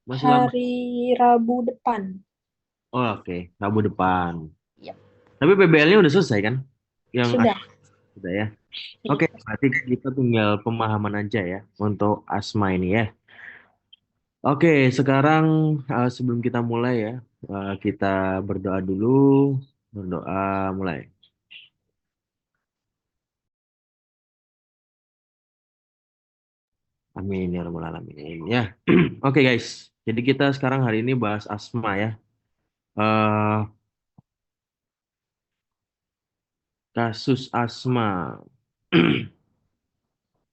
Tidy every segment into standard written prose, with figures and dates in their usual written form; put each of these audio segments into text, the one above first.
Masih lama. Hari Rabu depan. Oh, oke. Rabu depan. Yap. Tapi PBL-nya udah selesai kan? Yang Sudah. sudah ya. Iya. Oke, berarti kita tinggal pemahaman aja ya untuk asma ini ya. Oke, sekarang sebelum kita mulai ya, kita berdoa dulu. Berdoa mulai. Amin ya rabbal alamin. Ya. Oke guys, jadi kita sekarang hari ini bahas asma ya. eh Kasus asma.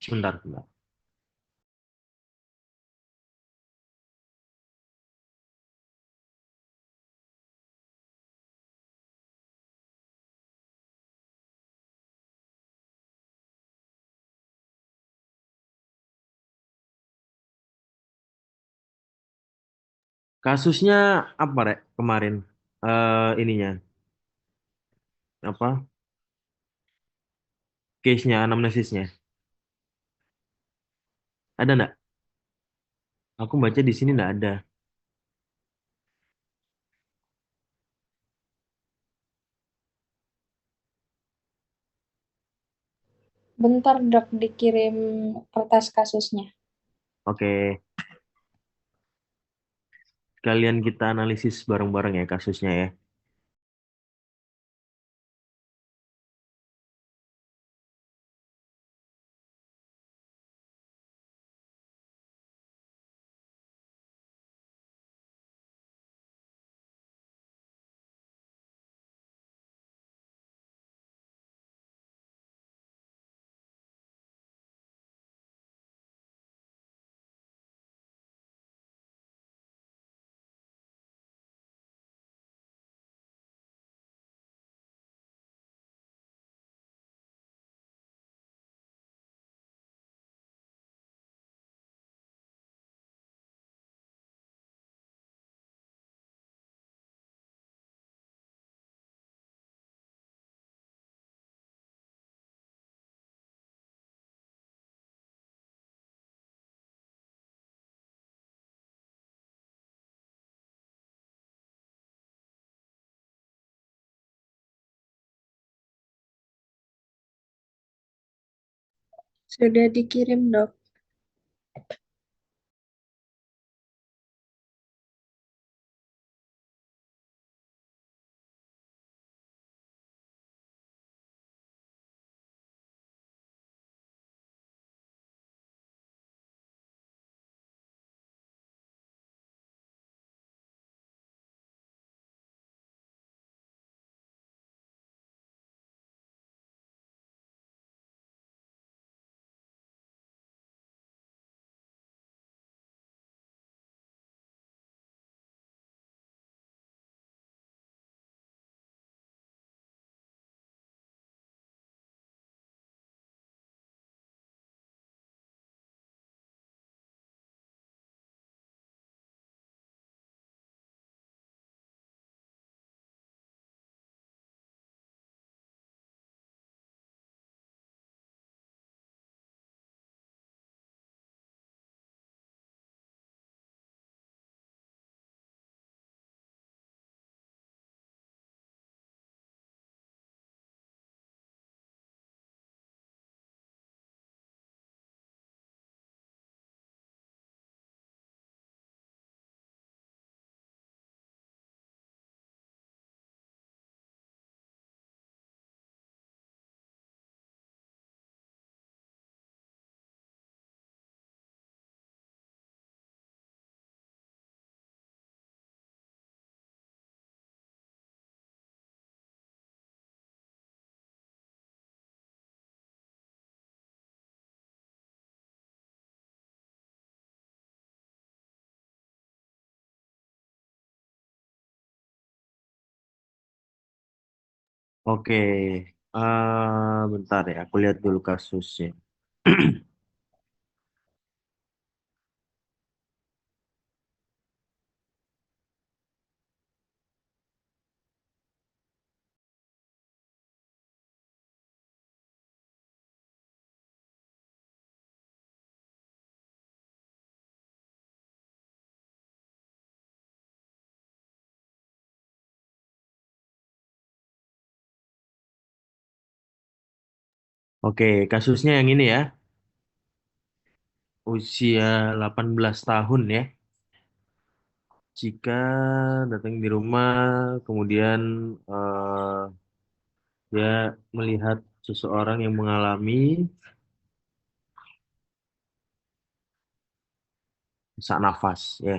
Sebentar, sebentar. Kasusnya apa, Rek, kemarin? Ininya, apa? Case-nya, anamnesisnya. Ada nggak? Aku baca di sini nggak ada. Bentar dok dikirim kertas kasusnya. Oke, kalian kita analisis bareng-bareng ya kasusnya ya. Sudah dikirim dok. Oke, bentar ya, aku lihat dulu kasusnya. Oke, kasusnya yang ini ya, usia 18 tahun ya. Jika datang di rumah, kemudian eh, dia melihat seseorang yang mengalami sesak nafas ya.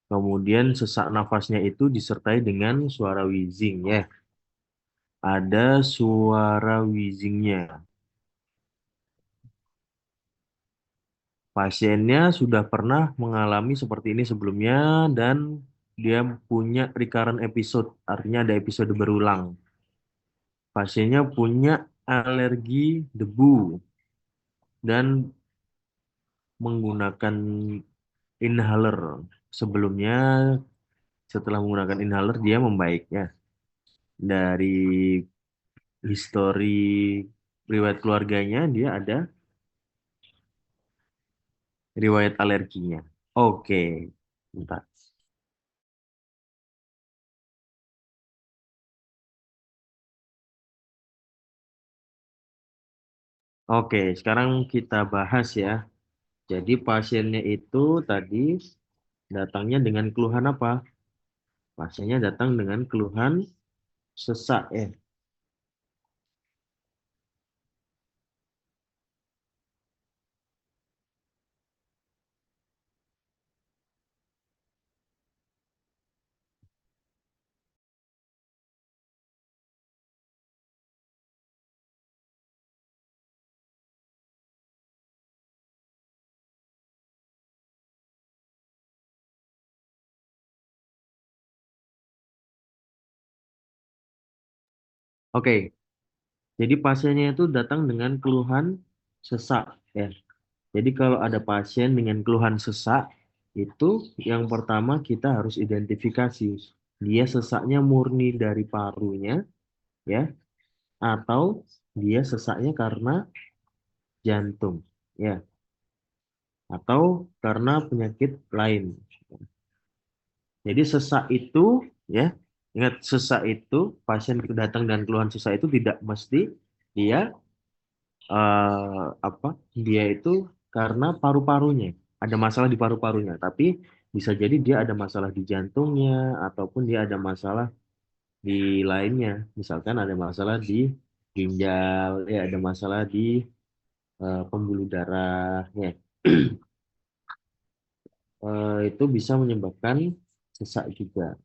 Kemudian sesak nafasnya itu disertai dengan suara wheezing ya. Ada suara wheezingnya. Pasiennya sudah pernah mengalami seperti ini sebelumnya dan dia punya recurrent episode, artinya ada episode berulang. Pasiennya punya alergi debu dan menggunakan inhaler. Sebelumnya, setelah menggunakan inhaler, dia membaik ya. Dari histori riwayat keluarganya, dia ada riwayat alerginya. Oke, bentar. Oke, sekarang kita bahas ya. Jadi pasiennya itu tadi datangnya dengan keluhan apa? Pasiennya datang dengan keluhan sesak ya. Oke, jadi pasiennya itu datang dengan keluhan sesak ya. Jadi kalau ada pasien dengan keluhan sesak, itu yang pertama kita harus identifikasi. Dia sesaknya murni dari parunya ya, atau dia sesaknya karena jantung ya, atau karena penyakit lain. Jadi sesak itu ya, ingat sesak itu pasien datang dengan keluhan sesak itu tidak mesti dia apa dia itu karena paru-parunya ada masalah di paru-parunya, tapi bisa jadi dia ada masalah di jantungnya ataupun dia ada masalah di lainnya, misalkan ada masalah di ginjal ya, ada masalah di pembuluh darah ya. Itu bisa menyebabkan sesak juga.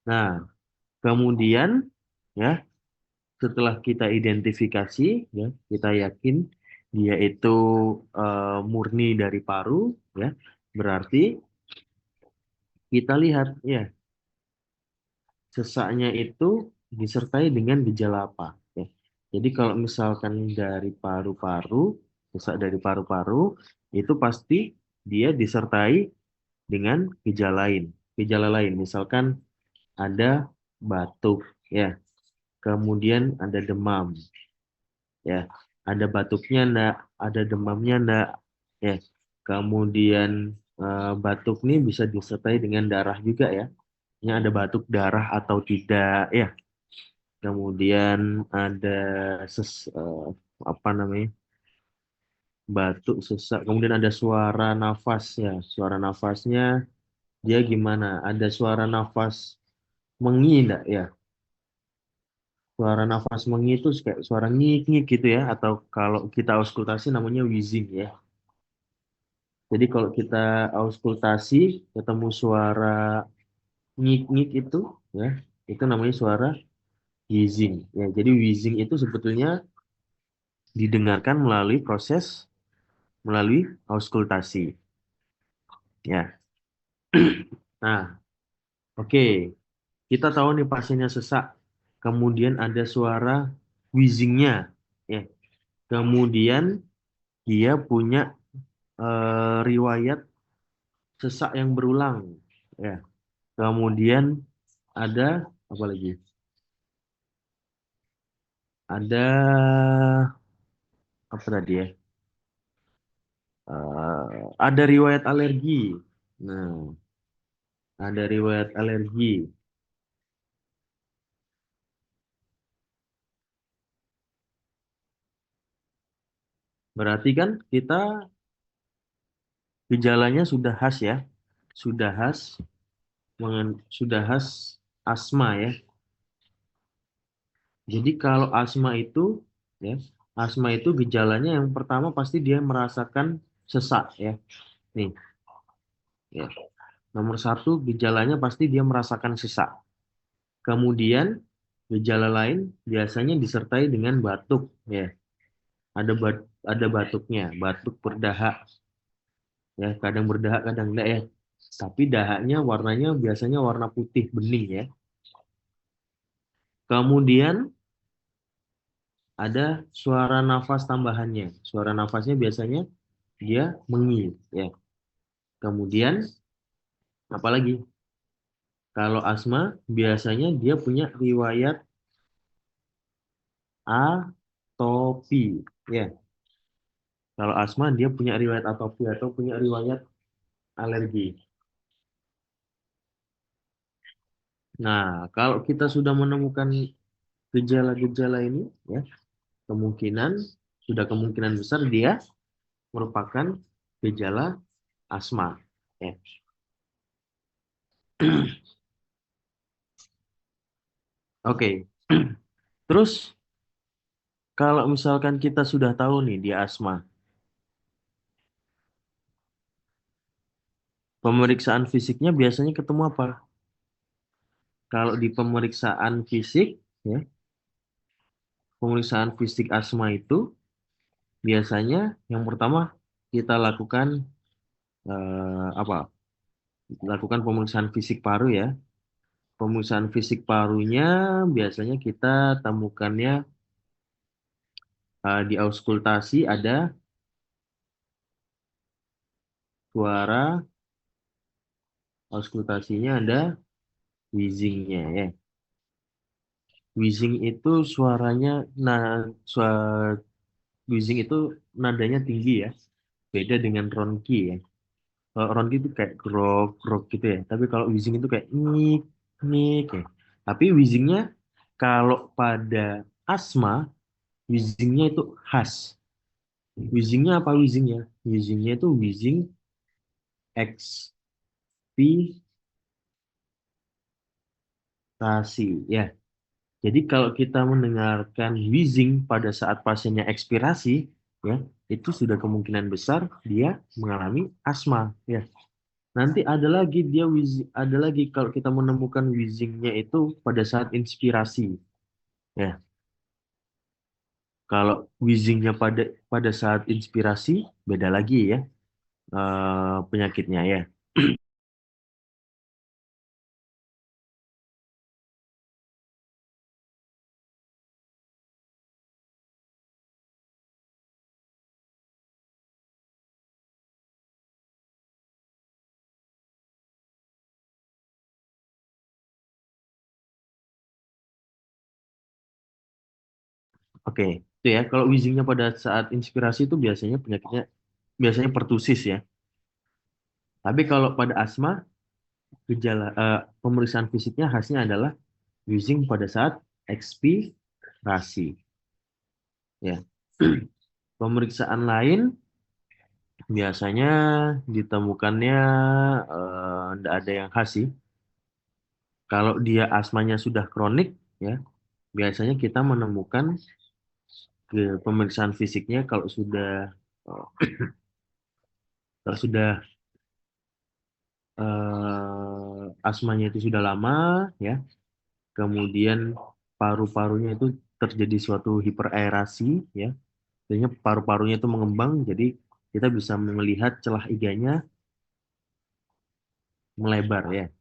Nah, kemudian ya, setelah kita identifikasi ya, kita yakin dia itu murni dari paru ya, berarti kita lihat ya sesaknya itu disertai dengan gejala apa ya. Jadi kalau misalkan dari paru-paru, sesak dari paru-paru itu pasti dia disertai dengan gejala lain misalkan ada batuk ya, kemudian ada demam ya, ada batuknya enggak, ada demamnya enggak ya, kemudian batuk nih bisa disertai dengan darah juga ya, ini ada batuk darah atau tidak ya, kemudian ada apa namanya, batuk sesak, kemudian ada suara nafas ya, suara nafasnya dia gimana, ada suara nafas mengi enggak ya, suara nafas mengi itu kayak suara ngik-ngik gitu ya, atau kalau kita auskultasi namanya wheezing ya. Jadi kalau kita auskultasi ketemu suara ngik-ngik itu ya, itu namanya suara wheezing ya. Jadi wheezing itu sebetulnya didengarkan melalui auskultasi ya. Nah, oke. Kita tahu nih pasiennya sesak, kemudian ada suara wheezingnya ya. Kemudian dia punya riwayat sesak yang berulang ya. Kemudian ada apa lagi? Ada apa tadi ya? Ada riwayat alergi. Nah, ada riwayat alergi. Berarti kan kita gejalanya sudah khas ya. Sudah khas, sudah khas asma ya. Jadi kalau asma itu ya, asma itu gejalanya yang pertama pasti dia merasakan sesak ya. Nih, ya. Nomor satu gejalanya pasti dia merasakan sesak. Kemudian gejala lain biasanya disertai dengan batuk ya. Ada batuknya, batuk berdahak ya, kadang berdahak kadang enggak ya. Tapi dahaknya warnanya biasanya warna putih bening ya. Kemudian ada suara nafas tambahannya. Suara nafasnya biasanya dia mengi ya. Kemudian apalagi? Kalau asma biasanya dia punya riwayat atopi ya. Kalau asma dia punya riwayat atopi atau punya riwayat alergi. Nah, kalau kita sudah menemukan gejala-gejala ini ya, kemungkinan kemungkinan besar dia merupakan gejala asma ya. Oke. Terus kalau misalkan kita sudah tahu nih dia asma, pemeriksaan fisiknya biasanya ketemu apa? Kalau di pemeriksaan fisik, ya, pemeriksaan fisik asma itu biasanya yang pertama kita lakukan apa? Lakukan pemeriksaan fisik paru ya. Pemeriksaan fisik parunya biasanya kita temukannya di auskultasi ada suara, auskultasinya ada wheezingnya ya. Wheezing itu suaranya, nah, wheezing itu nadanya tinggi ya, beda dengan ronki ya. Kalau ronki itu kayak grok grok gitu ya, tapi kalau wheezing itu kayak nik nik ya. Tapi wheezingnya kalau pada asma, wheezingnya itu khas. Wheezingnya apa wheezingnya? Wheezingnya itu wheezing ekspirasi ya. Jadi kalau kita mendengarkan wheezing pada saat pasiennya ekspirasi, ya, itu sudah kemungkinan besar dia mengalami asma, ya. Nanti ada lagi dia wheezing, ada lagi kalau kita menemukan wheezingnya itu pada saat inspirasi, ya. Kalau wheezingnya pada saat inspirasi, beda lagi ya penyakitnya ya. Oke, itu ya. Kalau wheezingnya pada saat inspirasi itu biasanya pertusis ya. Tapi kalau pada asma pemeriksaan fisiknya khasnya adalah wheezing pada saat ekspirasi ya. Pemeriksaan lain biasanya ditemukannya tidak ada yang khas sih. Kalau dia asmanya sudah kronik ya, biasanya kita menemukan pemeriksaan fisiknya eh, kalau sudah asmanya itu sudah lama ya, kemudian paru-parunya itu terjadi suatu hiperaerasi ya. Jadinya paru-parunya itu mengembang, jadi kita bisa melihat celah iganya melebar ya.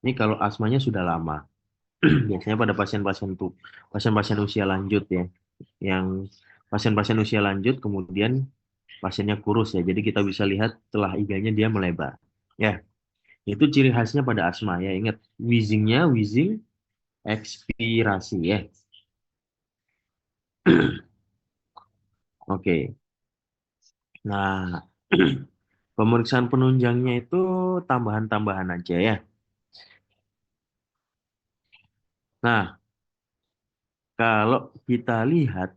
Ini kalau asmanya sudah lama. Biasanya pada pasien-pasien usia lanjut ya. Yang pasien-pasien usia lanjut kemudian pasiennya kurus ya. Jadi kita bisa lihat celah iganya dia melebar. Ya, itu ciri khasnya pada asma ya. Ingat wheezingnya wheezing ekspirasi ya. Oke. Nah, pemeriksaan penunjangnya itu tambahan-tambahan aja ya. Nah, kalau kita lihat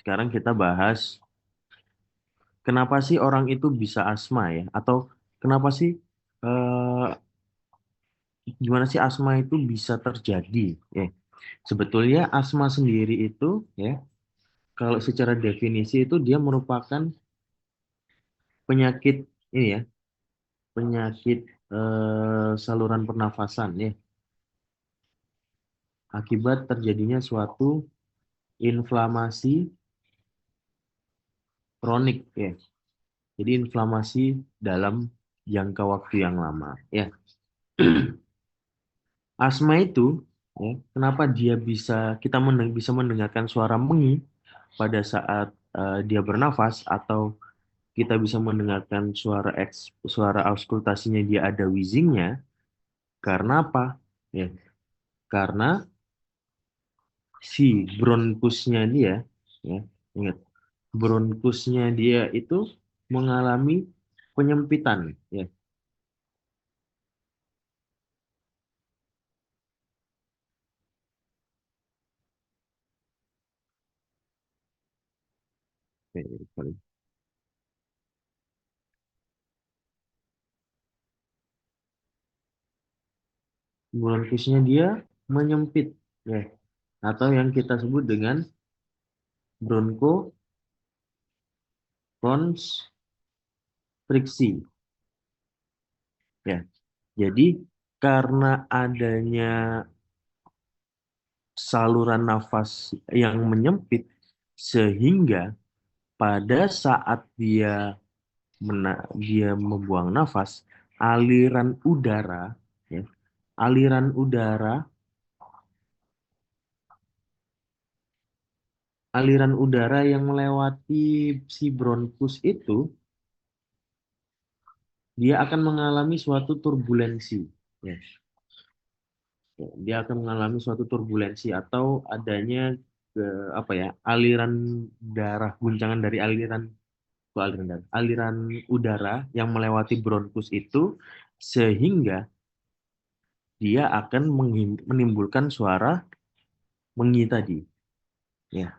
sekarang kita bahas kenapa sih orang itu bisa asma ya? Atau kenapa sih eh, gimana sih asma itu bisa terjadi? Ya, sebetulnya asma sendiri itu ya, kalau secara definisi itu dia merupakan penyakit ini ya, penyakit saluran pernafasan ya, akibat terjadinya suatu inflamasi kronik ya. Jadi inflamasi dalam jangka waktu yang lama ya. Asma itu ya, kenapa dia bisa mendengarkan suara mengi pada saat dia bernafas atau kita bisa mendengarkan suara auskultasinya dia ada wheezingnya karena apa? Ya, karena si bronkusnya dia ya, ingat bronkusnya dia itu mengalami penyempitan ya. Oke, bronkusnya dia menyempit ya, atau yang kita sebut dengan bronkokonstriksi ya. Jadi karena adanya saluran nafas yang menyempit sehingga pada saat dia membuang nafas, aliran udara ya, aliran udara aliran udara yang melewati si bronkus itu dia akan mengalami suatu turbulensi ya. Ya, dia akan mengalami suatu turbulensi atau adanya ke, apa ya, aliran darah, guncangan dari aliran udara yang melewati bronkus itu sehingga dia akan menimbulkan suara mengi tadi ya.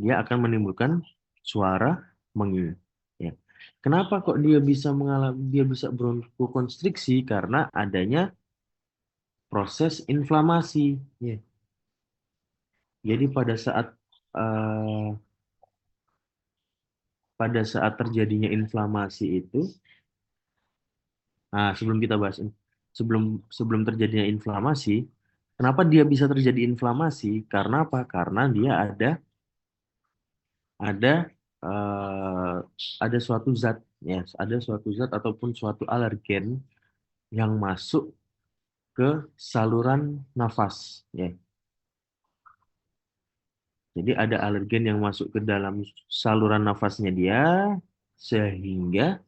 Dia akan menimbulkan suara mengi ya. Kenapa kok dia bisa bronkokonstriksi? Karena adanya proses inflamasi ya. Jadi eh, pada saat terjadinya inflamasi itu, nah sebelum kita bahas sebelum sebelum terjadinya inflamasi, kenapa dia bisa terjadi inflamasi? Karena apa? Karena dia ada eh, ada suatu zat ya, ada suatu zat ataupun suatu alergen yang masuk ke saluran nafas ya. Jadi ada alergen yang masuk ke dalam saluran nafasnya dia sehingga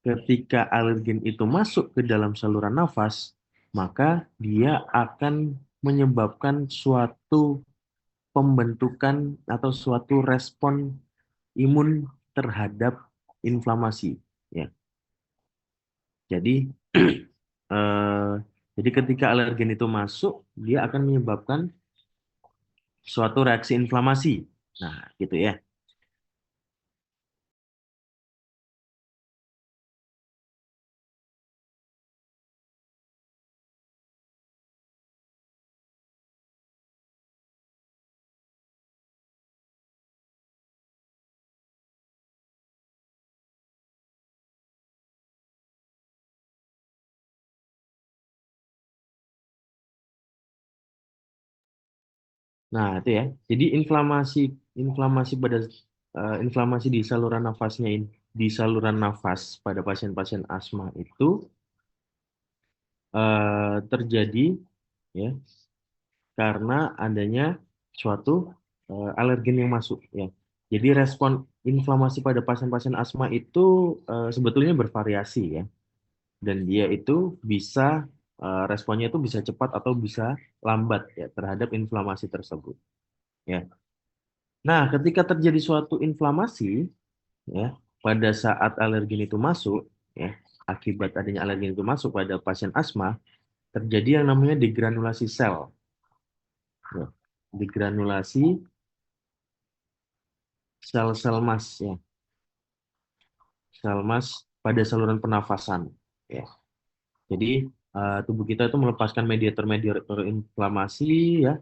ketika alergen itu masuk ke dalam saluran nafas, maka dia akan menyebabkan suatu pembentukan atau suatu respon imun terhadap inflamasi. Ya, jadi eh, jadi ketika alergen itu masuk, dia akan menyebabkan suatu reaksi inflamasi. Nah, gitu ya. Nah, itu ya. Jadi inflamasi di saluran di saluran nafas pada pasien-pasien asma itu terjadi ya karena adanya suatu alergen yang masuk ya. Jadi respon inflamasi pada pasien-pasien asma itu sebetulnya bervariasi ya. Dan dia itu bisa responnya itu bisa cepat atau bisa lambat ya terhadap inflamasi tersebut ya. Nah, ketika terjadi suatu inflamasi ya pada saat alergen itu masuk ya, akibat adanya alergen itu masuk pada pasien asma terjadi yang namanya degranulasi sel ya. Digranulasi sel-sel emas ya, sel emas pada saluran pernafasan. Ya. Jadi tubuh kita itu melepaskan mediator-mediator inflamasi ya,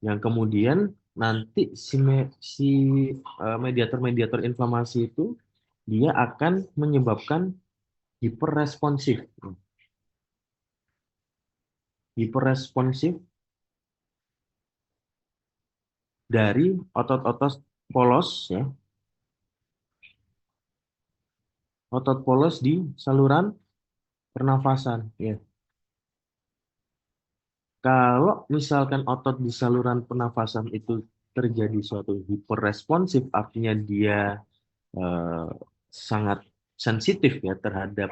yang kemudian nanti si mediator-mediator inflamasi itu dia akan menyebabkan hiperresponsif. Hiperresponsif dari otot-otot polos ya, otot polos di saluran pernafasan ya. Kalau misalkan otot di saluran pernafasan itu terjadi suatu hiperresponsif, artinya dia eh, sangat sensitif ya terhadap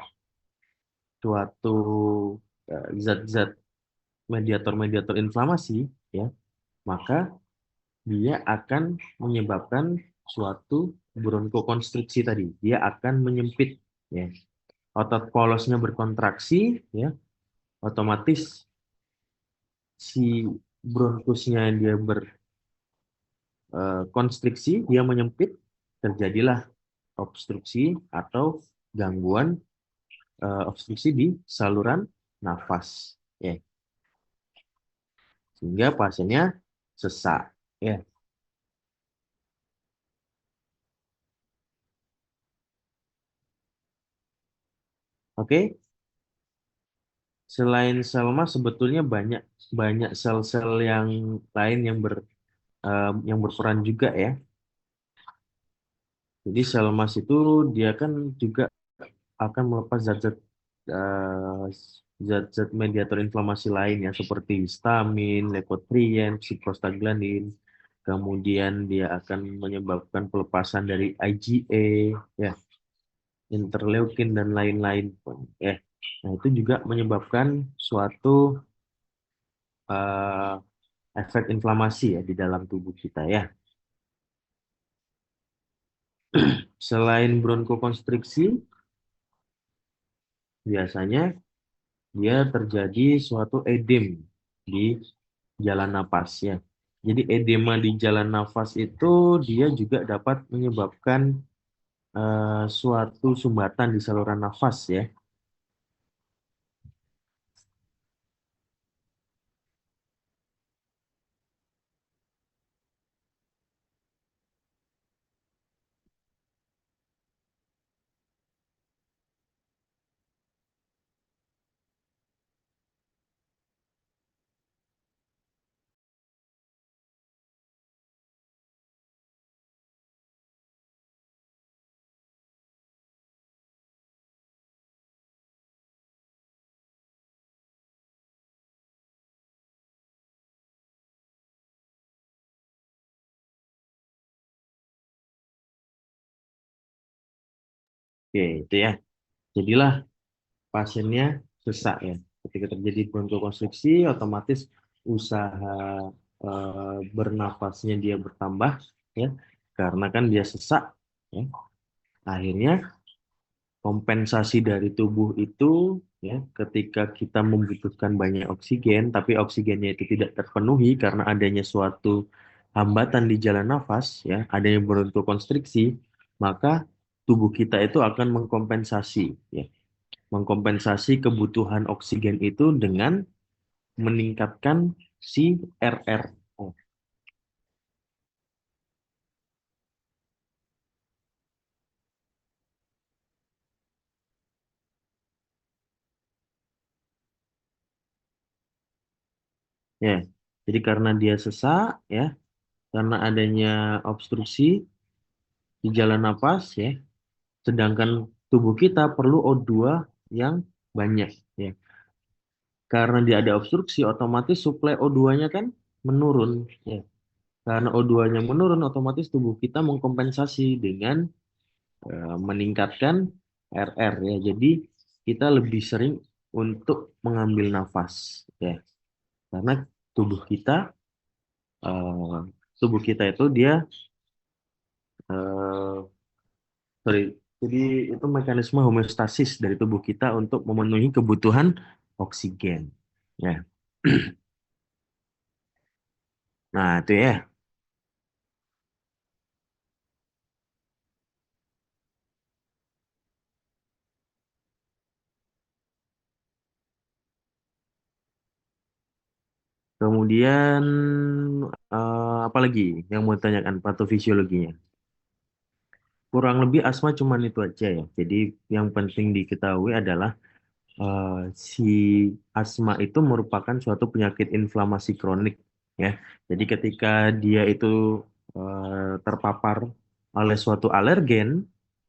suatu zat-zat mediator-mediator inflamasi ya, maka dia akan menyebabkan suatu bronkokonstriksi tadi. Dia akan menyempit ya. Otot polosnya berkontraksi ya, otomatis si bronkusnya dia berkonstriksi, dia menyempit, terjadilah obstruksi atau gangguan obstruksi di saluran nafas ya, sehingga pasiennya sesak ya. Oke, selain selma sebetulnya banyak banyak sel-sel yang lain yang berperan juga ya. Jadi sel emas itu dia kan juga akan melepas eh, zat-zat mediator inflamasi lain ya, seperti histamin, leukotrien, prostaglandin. Kemudian dia akan menyebabkan pelepasan dari IgA ya, interleukin dan lain-lain ya. Nah, itu juga menyebabkan suatu eh, efek inflamasi ya di dalam tubuh kita ya. Selain bronkokonstriksi, biasanya dia terjadi suatu edem di jalan napas ya. Jadi edema di jalan nafas itu dia juga dapat menyebabkan suatu sumbatan di saluran nafas ya. Oke, itu ya. Jadilah pasiennya sesak ya. Ketika terjadi bronkokonstriksi, otomatis usaha bernafasnya dia bertambah ya. Karena kan dia sesak ya. Akhirnya kompensasi dari tubuh itu ya, ketika kita membutuhkan banyak oksigen tapi oksigennya itu tidak terpenuhi karena adanya suatu hambatan di jalan nafas ya, adanya bronkokonstriksi, maka tubuh kita itu akan mengkompensasi ya, mengkompensasi kebutuhan oksigen itu dengan meningkatkan si RR. Oh, ya. Jadi karena dia sesak ya, karena adanya obstruksi di jalan napas ya, sedangkan tubuh kita perlu O2 yang banyak ya. Karena dia ada obstruksi, otomatis suplai O2-nya kan menurun ya. Karena O2-nya menurun, otomatis tubuh kita mengkompensasi dengan meningkatkan RR ya. Jadi kita lebih sering untuk mengambil nafas ya. Karena tubuh kita eh, tubuh kita itu dia eh, sorry, jadi itu mekanisme homeostasis dari tubuh kita untuk memenuhi kebutuhan oksigen. Ya, Nah, itu ya. Kemudian apa lagi yang mau tanyakan patofisiologinya? Kurang lebih asma cuman itu aja ya. Jadi yang penting diketahui adalah eh, si asma itu merupakan suatu penyakit inflamasi kronik ya. Jadi ketika dia itu terpapar oleh suatu alergen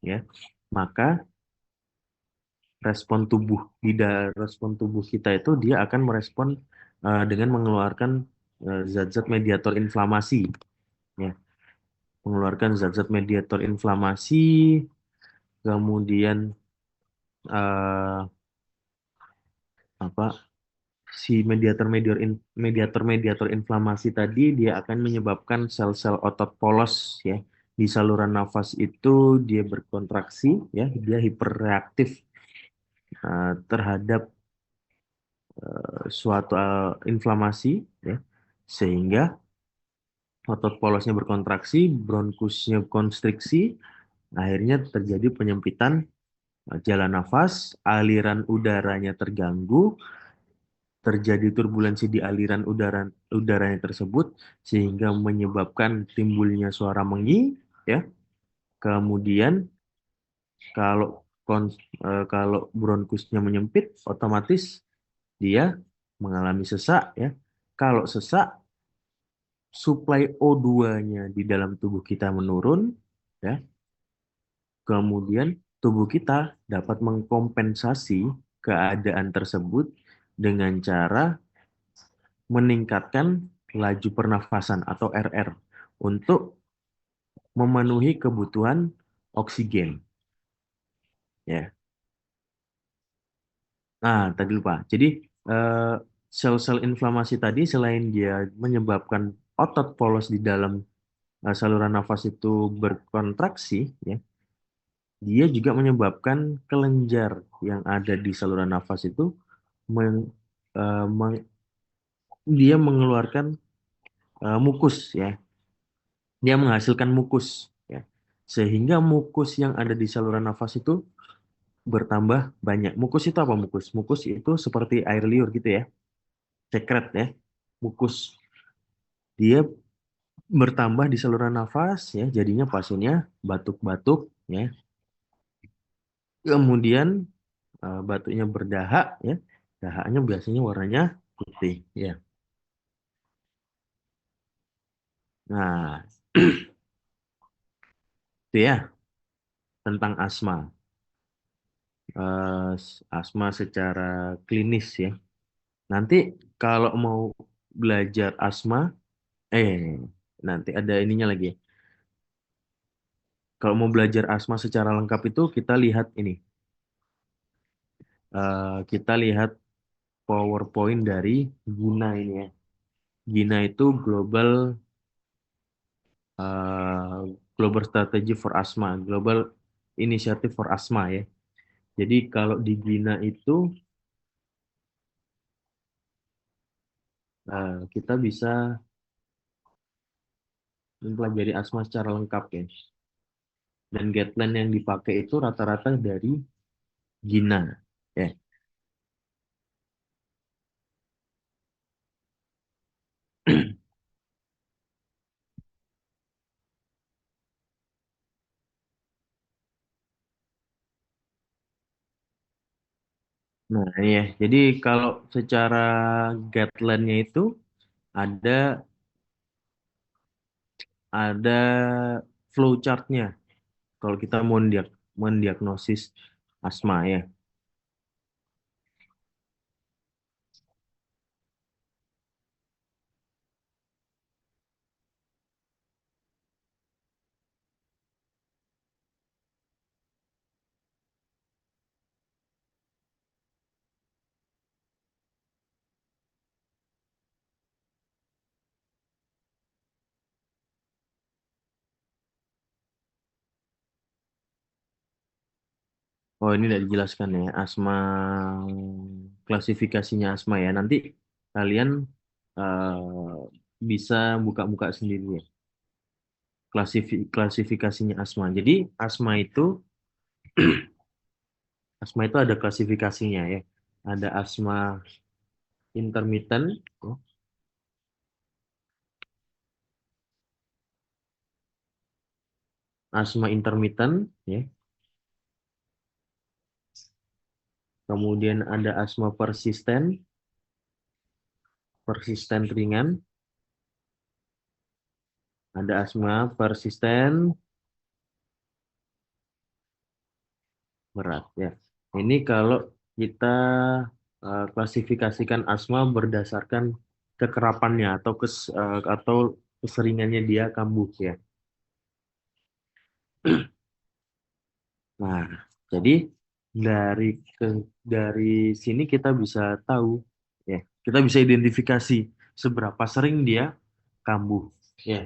ya, maka respon tubuh kita itu dia akan merespon dengan mengeluarkan zat-zat mediator inflamasi ya. Mengeluarkan zat-zat mediator inflamasi, kemudian eh, apa si mediator inflamasi tadi dia akan menyebabkan sel-sel otot polos ya di saluran nafas itu dia berkontraksi ya, dia hiperreaktif terhadap suatu inflamasi ya, sehingga otot polosnya berkontraksi, bronkusnya konstriksi, akhirnya terjadi penyempitan jalan nafas, aliran udaranya terganggu, terjadi turbulensi di aliran udaranya tersebut sehingga menyebabkan timbulnya suara mengi ya. Kemudian kalau kalau bronkusnya menyempit otomatis dia mengalami sesak ya. Kalau sesak suplai O2-nya di dalam tubuh kita menurun ya. Kemudian tubuh kita dapat mengkompensasi keadaan tersebut dengan cara meningkatkan laju pernafasan atau RR untuk memenuhi kebutuhan oksigen ya. Nah, tadi lupa. Jadi eh, sel-sel inflamasi tadi selain dia menyebabkan otot polos di dalam saluran nafas itu berkontraksi ya, dia juga menyebabkan kelenjar yang ada di saluran nafas itu meng- eh, meng- dia mengeluarkan mukus ya. Dia menghasilkan mukus ya. Sehingga mukus yang ada di saluran nafas itu bertambah banyak. Mukus itu apa mukus? Mukus itu seperti air liur gitu ya, sekret ya. Mukus dia bertambah di saluran nafas ya, jadinya pasiennya batuk-batuk ya. Kemudian batuknya berdahak ya. Dahaknya biasanya warnanya putih ya. Nah, itu ya tentang asma. Asma secara klinis ya. Nanti kalau mau belajar asma, eh nanti ada ininya lagi. Kalau mau belajar asma secara lengkap itu kita lihat ini. Kita lihat PowerPoint dari Gina ini ya. Gina itu eh, Global Strategy for Asthma, Global Initiative for Asthma ya. Jadi kalau di Gina itu kita bisa mempelajari asma secara lengkap ya. Dan guideline yang dipakai itu rata-rata dari Gina ya. Nah, iya. Jadi kalau secara guideline-nya itu ada ada flow chart-nya. Kalau kita mau mendiagnosis asma ya. Oh, ini tidak dijelaskan ya. Asma klasifikasinya asma ya. Nanti kalian bisa buka-buka sendiri ya. Klasifikasinya asma. Jadi asma itu ada klasifikasinya ya. Ada asma intermittent, ya. Asma intermittent ya. Kemudian ada asma persisten, persisten ringan, ada asma persisten berat ya. Ini kalau kita klasifikasikan asma berdasarkan kekerapannya atau keseringannya dia kambuh ya. Nah, jadi dari ke, dari sini kita bisa tahu ya, kita bisa identifikasi seberapa sering dia kambuh ya.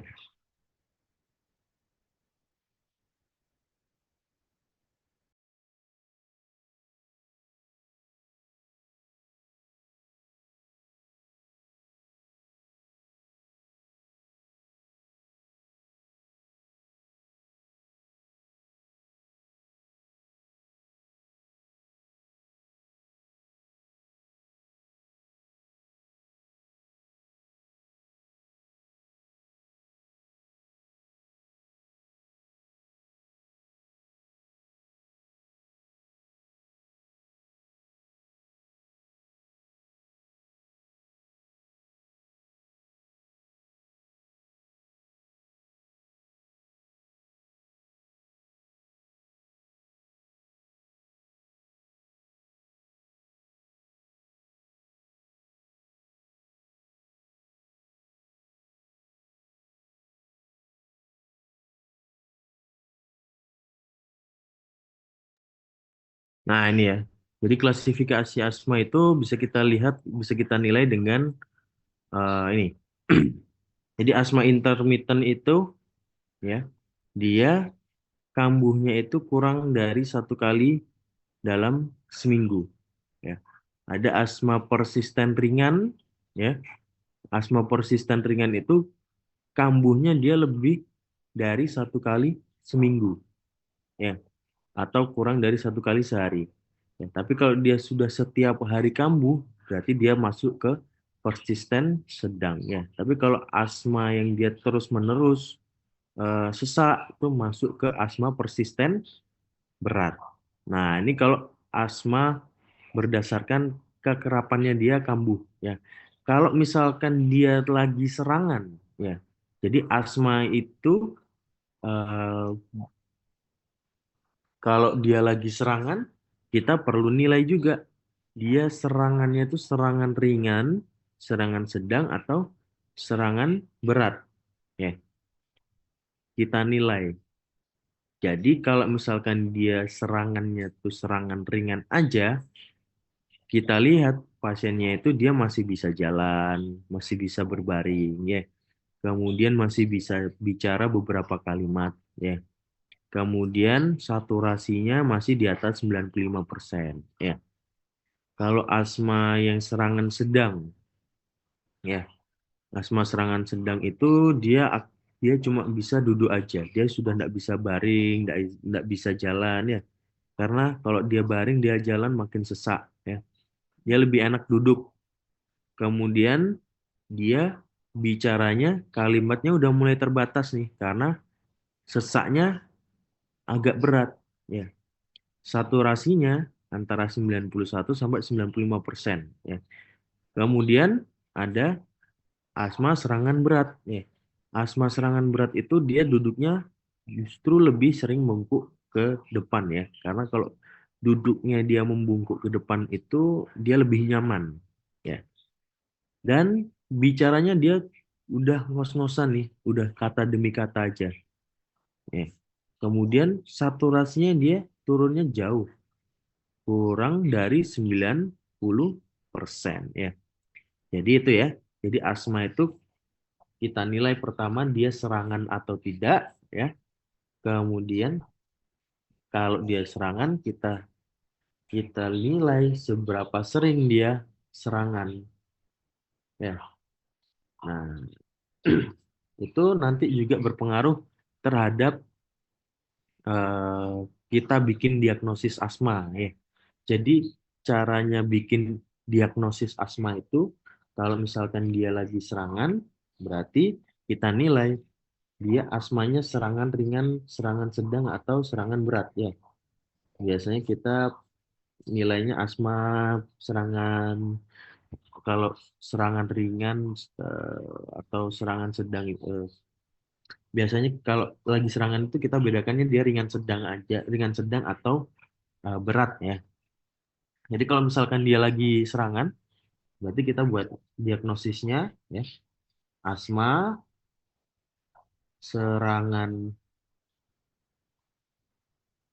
Nah, ini ya. Jadi klasifikasi asma itu bisa kita lihat, bisa kita nilai dengan ini. Jadi asma intermittent itu ya, dia kambuhnya itu kurang dari 1 kali dalam seminggu. Ya. Ada asma persisten ringan, ya. Asma persisten ringan itu kambuhnya dia lebih dari 1 kali seminggu, ya, atau kurang dari 1 kali sehari. Ya, tapi kalau dia sudah setiap hari kambuh, berarti dia masuk ke persisten sedang, ya. Tapi kalau asma yang dia terus-menerus sesak itu masuk ke asma persisten berat. Nah, ini kalau asma berdasarkan kekerapannya dia kambuh ya. Kalau misalkan dia lagi serangan ya. Jadi asma itu eh, kalau dia lagi serangan kita perlu nilai juga dia serangannya itu serangan ringan, serangan sedang atau serangan berat ya. Kita nilai. Jadi kalau misalkan dia serangannya tuh serangan ringan aja, kita lihat pasiennya itu dia masih bisa jalan, masih bisa berbaring, ya. Kemudian masih bisa bicara beberapa kalimat, ya. Kemudian saturasinya masih di atas 95%, ya. Kalau asma yang serangan sedang, ya, asma serangan sedang itu dia cuma bisa duduk aja, dia sudah tidak bisa baring, tidak bisa jalan, ya. Karena kalau dia baring, dia jalan makin sesak, ya. Dia lebih enak duduk. Kemudian dia bicaranya kalimatnya udah mulai terbatas nih karena sesaknya agak berat ya. Saturasinya antara 91 sampai 95% ya. Kemudian ada asma serangan berat ya. Asma serangan berat itu dia duduknya justru lebih sering membungkuk ke depan ya. Karena kalau duduknya dia membungkuk ke depan itu dia lebih nyaman ya. Dan bicaranya dia udah ngos-ngosan nih, udah kata demi kata aja. Ya. Kemudian saturasinya dia turunnya jauh, kurang dari 90% ya. Jadi itu ya. Jadi asma itu kita nilai pertama dia serangan atau tidak ya. Kemudian kalau dia serangan kita kita nilai seberapa sering dia serangan ya. Nah, itu nanti juga berpengaruh terhadap eh, kita bikin diagnosis asma ya. Jadi caranya bikin diagnosis asma itu kalau misalkan dia lagi serangan, berarti kita nilai dia asmanya serangan ringan, serangan sedang atau serangan berat ya. Biasanya kita nilainya asma serangan kalau serangan ringan atau serangan sedang biasanya kalau lagi serangan itu kita bedakannya dia ringan sedang aja, ringan sedang atau berat ya. Jadi kalau misalkan dia lagi serangan, berarti kita buat diagnosisnya ya, asma serangan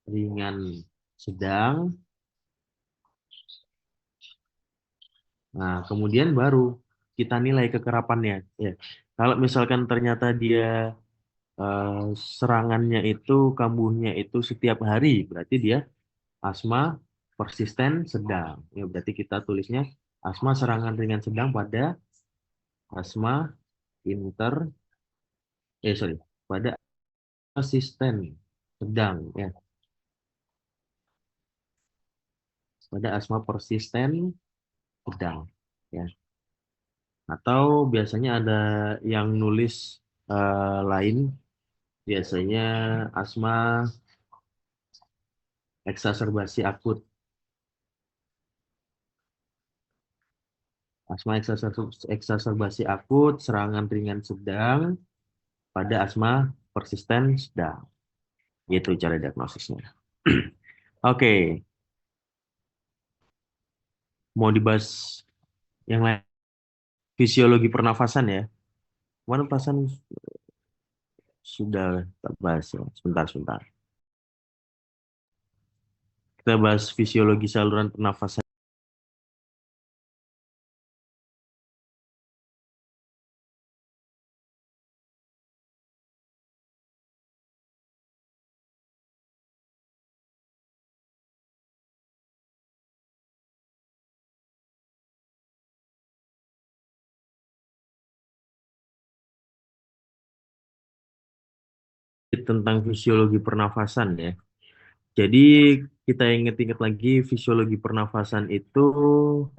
ringan sedang. Nah, kemudian baru kita nilai kekerapannya ya. Kalau misalkan ternyata dia eh, serangannya itu kambuhnya itu setiap hari, berarti dia asma persisten sedang. Ya, berarti kita tulisnya asma serangan ringan sedang pada asma inter sorry, pada asisten sedang ya, pada asma persisten sedang ya. Atau biasanya ada yang nulis lain, biasanya asma eksaserbasi akut. Asma eksaserbasi akut, serangan ringan sedang pada asma persisten sedang. Gitu cara diagnosisnya. Oke, mau dibahas yang lain. Fisiologi pernafasan ya. Mana pernafasan sudah tak bahas ya. Sebentar, sebentar. Kita bahas fisiologi saluran pernafasan. Tentang fisiologi pernafasan ya. Jadi kita ingat-ingat lagi fisiologi pernafasan itu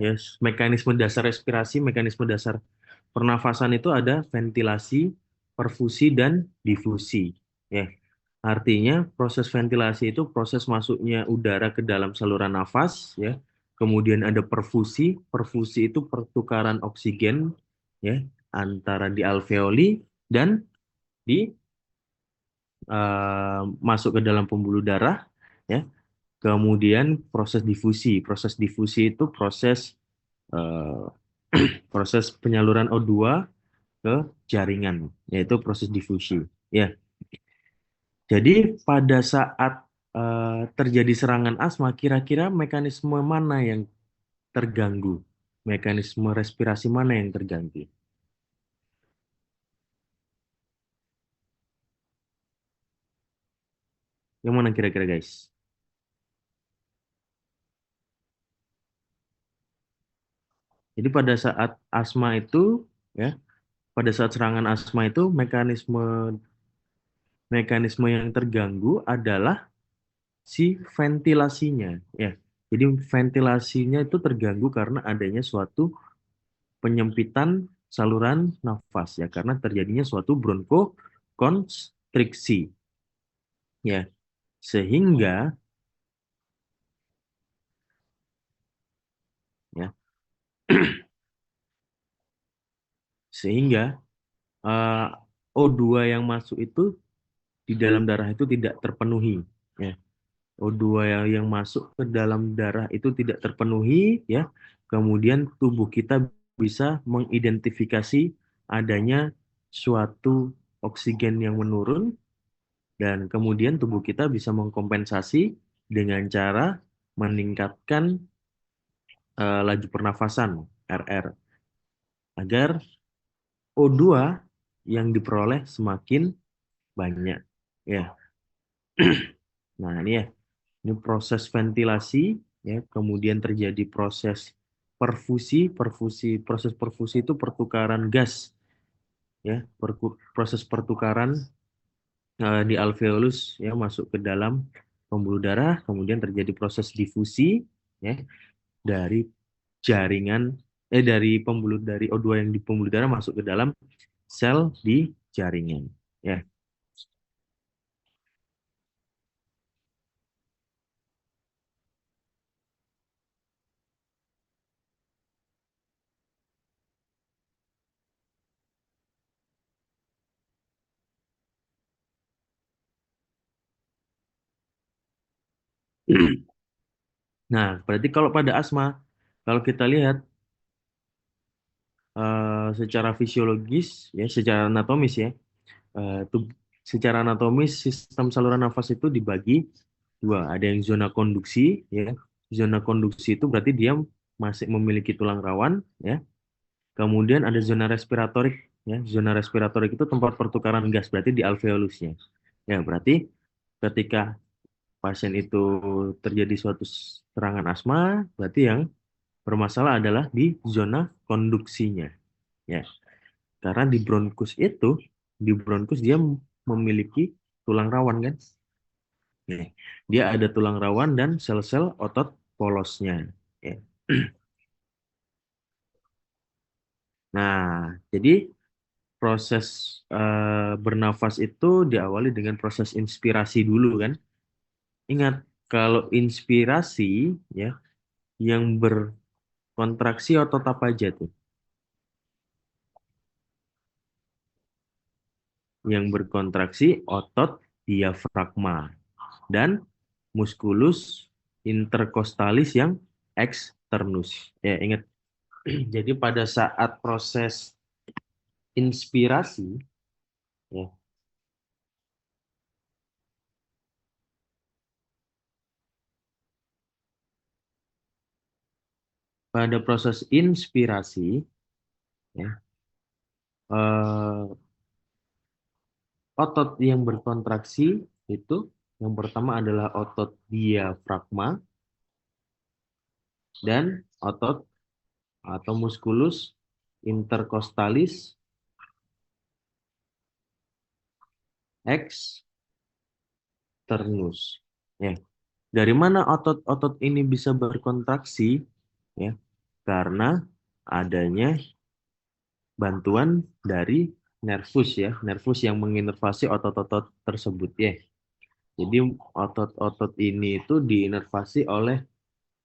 ya, mekanisme dasar respirasi, mekanisme dasar pernafasan itu ada ventilasi, perfusi dan difusi. Ya, artinya proses ventilasi itu proses masuknya udara ke dalam saluran nafas ya. Kemudian ada perfusi, perfusi itu pertukaran oksigen ya antara di alveoli dan di masuk ke dalam pembuluh darah ya. Kemudian proses difusi itu proses eh, proses penyaluran O2 ke jaringan, yaitu proses difusi. Ya, jadi pada saat terjadi serangan asma, kira-kira mekanisme mana yang terganggu? Mekanisme respirasi mana yang terganggu? Yang mana kira-kira, guys? Jadi pada saat asma itu, ya, pada saat serangan asma itu mekanisme mekanisme yang terganggu adalah si ventilasinya ya. Jadi ventilasinya itu terganggu karena adanya suatu penyempitan saluran nafas ya karena terjadinya suatu bronkokonstriksi ya. Sehingga ya sehingga eh, O2 yang masuk itu di dalam darah itu tidak terpenuhi ya. O2 yang masuk ke dalam darah itu tidak terpenuhi ya. Kemudian tubuh kita bisa mengidentifikasi adanya suatu oksigen yang menurun dan kemudian tubuh kita bisa mengkompensasi dengan cara meningkatkan laju pernafasan RR agar O2 yang diperoleh semakin banyak ya. Nah, ini ya. Ini proses ventilasi, ya, kemudian terjadi proses perfusi. Proses perfusi itu pertukaran gas ya, proses pertukaran di alveolus ya masuk ke dalam pembuluh darah, kemudian terjadi proses difusi ya dari jaringan dari pembuluh dari O2 yang di pembuluh darah masuk ke dalam sel di jaringan ya. Nah, berarti kalau pada asma, kalau kita lihat secara fisiologis ya, secara anatomis ya, eh, tub- secara anatomis sistem saluran nafas itu dibagi dua. Ada yang zona konduksi ya. Zona konduksi itu berarti dia masih memiliki tulang rawan ya. Kemudian ada zona respiratorik ya. Zona respiratorik itu tempat pertukaran gas berarti di alveolusnya. Ya, berarti ketika pasien itu terjadi suatu serangan asma, berarti yang bermasalah adalah di zona konduksinya. Ya, karena di bronkus dia memiliki tulang rawan kan. Nih, dia ada tulang rawan dan sel-sel otot polosnya. Ya. Nah, jadi proses bernafas itu diawali dengan proses inspirasi dulu kan. Ingat, kalau inspirasi ya, yang berkontraksi otot apa aja tuh? Yang berkontraksi otot diafragma dan musculus intercostalis yang externus. Ya, ingat. Jadi pada saat proses inspirasi, ya, pada proses inspirasi, ya, eh, otot yang berkontraksi itu yang pertama adalah otot diafragma dan otot atau musculus intercostalis externus. Ya, dari mana otot-otot ini bisa berkontraksi? Ya, karena adanya bantuan dari nervus ya, nervus yang menginervasi otot-otot tersebut ya. Jadi otot-otot ini itu diinervasi oleh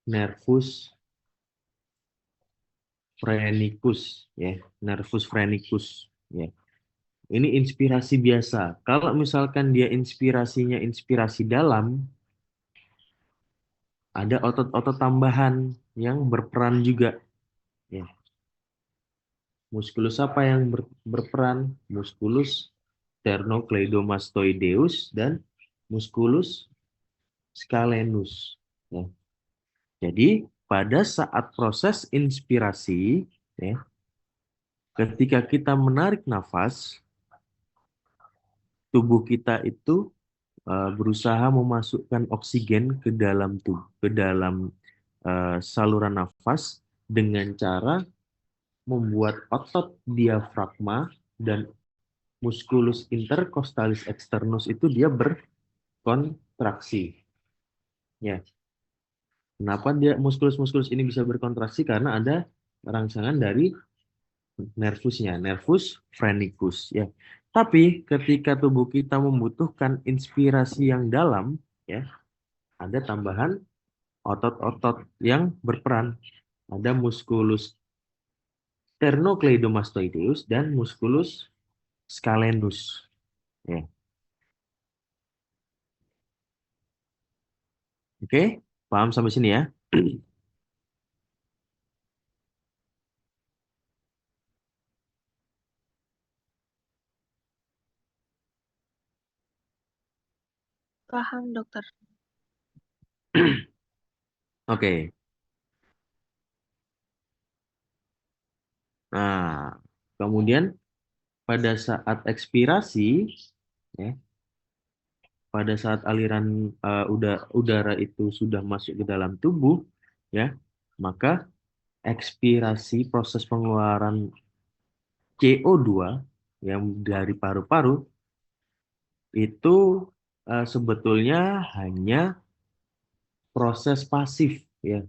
nervus phrenicus ya, nervus phrenicus ya. Ini inspirasi biasa. Kalau misalkan dia inspirasinya inspirasi dalam, ada otot-otot tambahan yang berperan juga ya. Muskulus apa yang berperan? Musculus sternocleidomastoideus dan musculus scalenus. Ya. Jadi pada saat proses inspirasi, ya, ketika kita menarik nafas, tubuh kita itu berusaha memasukkan oksigen ke dalam ke dalam saluran nafas dengan cara membuat otot diafragma dan musculus intercostalis externus itu dia berkontraksi. Ya, kenapa dia muskulus-muskulus ini bisa berkontraksi? Karena ada rangsangan dari nervusnya, nervus phrenicus ya. Tapi ketika tubuh kita membutuhkan inspirasi yang dalam ya, ada tambahan otot-otot yang berperan. Ada musculus sternocleidomastoideus dan musculus scalenus ya. Oke, paham sampai sini ya? Paham, dokter. Oke. Nah, kemudian pada saat ekspirasi ya, pada saat aliran udara itu sudah masuk ke dalam tubuh, ya, maka ekspirasi proses pengeluaran CO2 yang dari paru-paru itu sebetulnya hanya proses pasif ya.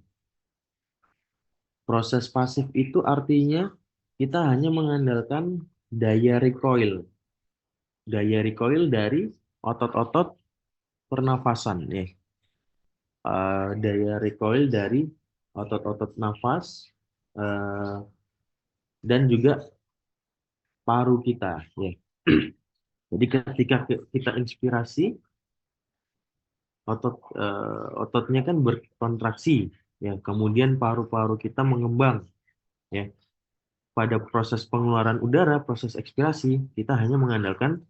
Proses pasif itu artinya kita hanya mengandalkan daya recoil. Daya recoil dari otot-otot pernafasan ya. Daya recoil dari otot-otot nafas eh, dan juga paru kita ya. Jadi ketika kita inspirasi, ototnya kan berkontraksi ya, kemudian paru-paru kita mengembang ya. Pada proses pengeluaran udara, proses ekspirasi, kita hanya mengandalkan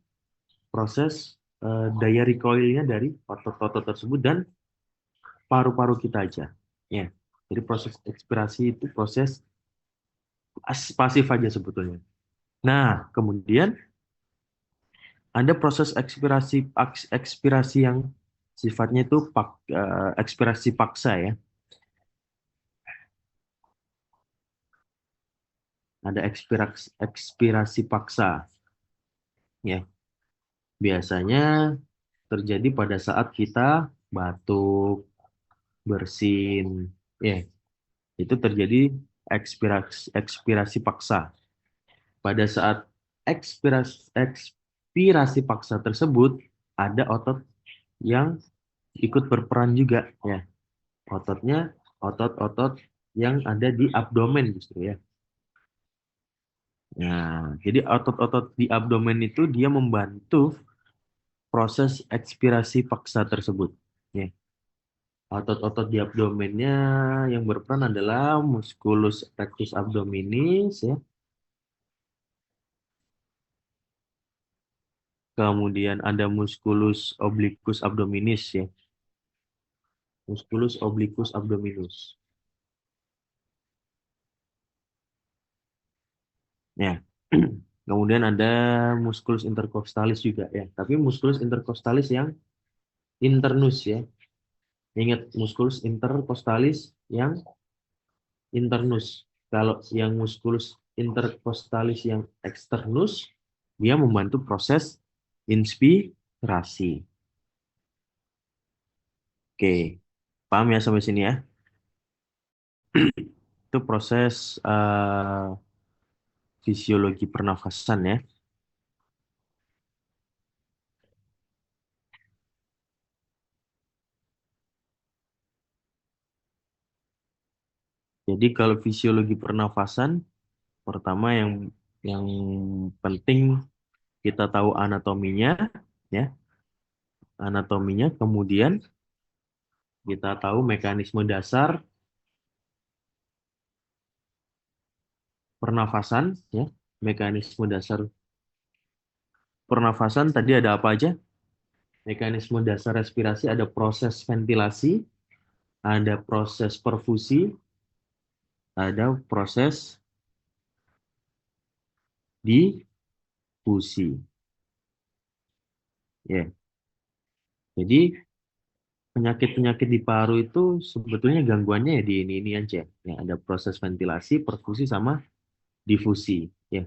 proses daya recoilnya dari otot-otot tersebut dan paru-paru kita aja ya. Jadi proses ekspirasi itu proses pasif aja sebetulnya. Nah, kemudian ada proses ekspirasi yang sifatnya itu ekspirasi paksa ya. Ada ekspirasi paksa ya. Biasanya terjadi pada saat kita batuk, bersin, ya. Itu terjadi ekspirasi paksa. Pada saat ekspirasi paksa tersebut ada otot yang ikut berperan juga ya. Ototnya otot-otot yang ada di abdomen justru ya. Nah, jadi otot-otot di abdomen itu dia membantu proses ekspirasi paksa tersebut. Ya. Otot-otot di abdomennya yang berperan adalah musculus rectus abdominis, ya. Kemudian ada musculus obliquus abdominis, ya. Musculus obliquus abdominus. Ya. Kemudian ada musculus intercostalis juga, ya. Tapi musculus intercostalis yang internus, ya. Ingat musculus intercostalis yang internus. Kalau yang musculus intercostalis yang externus, dia membantu proses inspirasi. Oke, paham ya sampai sini ya? Itu proses fisiologi pernafasan ya. Jadi kalau fisiologi pernafasan, pertama yang penting kita tahu anatominya, ya, anatominya. Kemudian kita tahu mekanisme dasar pernafasan, ya, mekanisme dasar pernafasan tadi ada apa aja? Mekanisme dasar respirasi ada proses ventilasi, ada proses perfusi, ada proses difusi. Ya, jadi penyakit-penyakit di paru itu sebetulnya gangguannya ya di ini aja. Ya, ada proses ventilasi, perfusi sama difusi. Ya,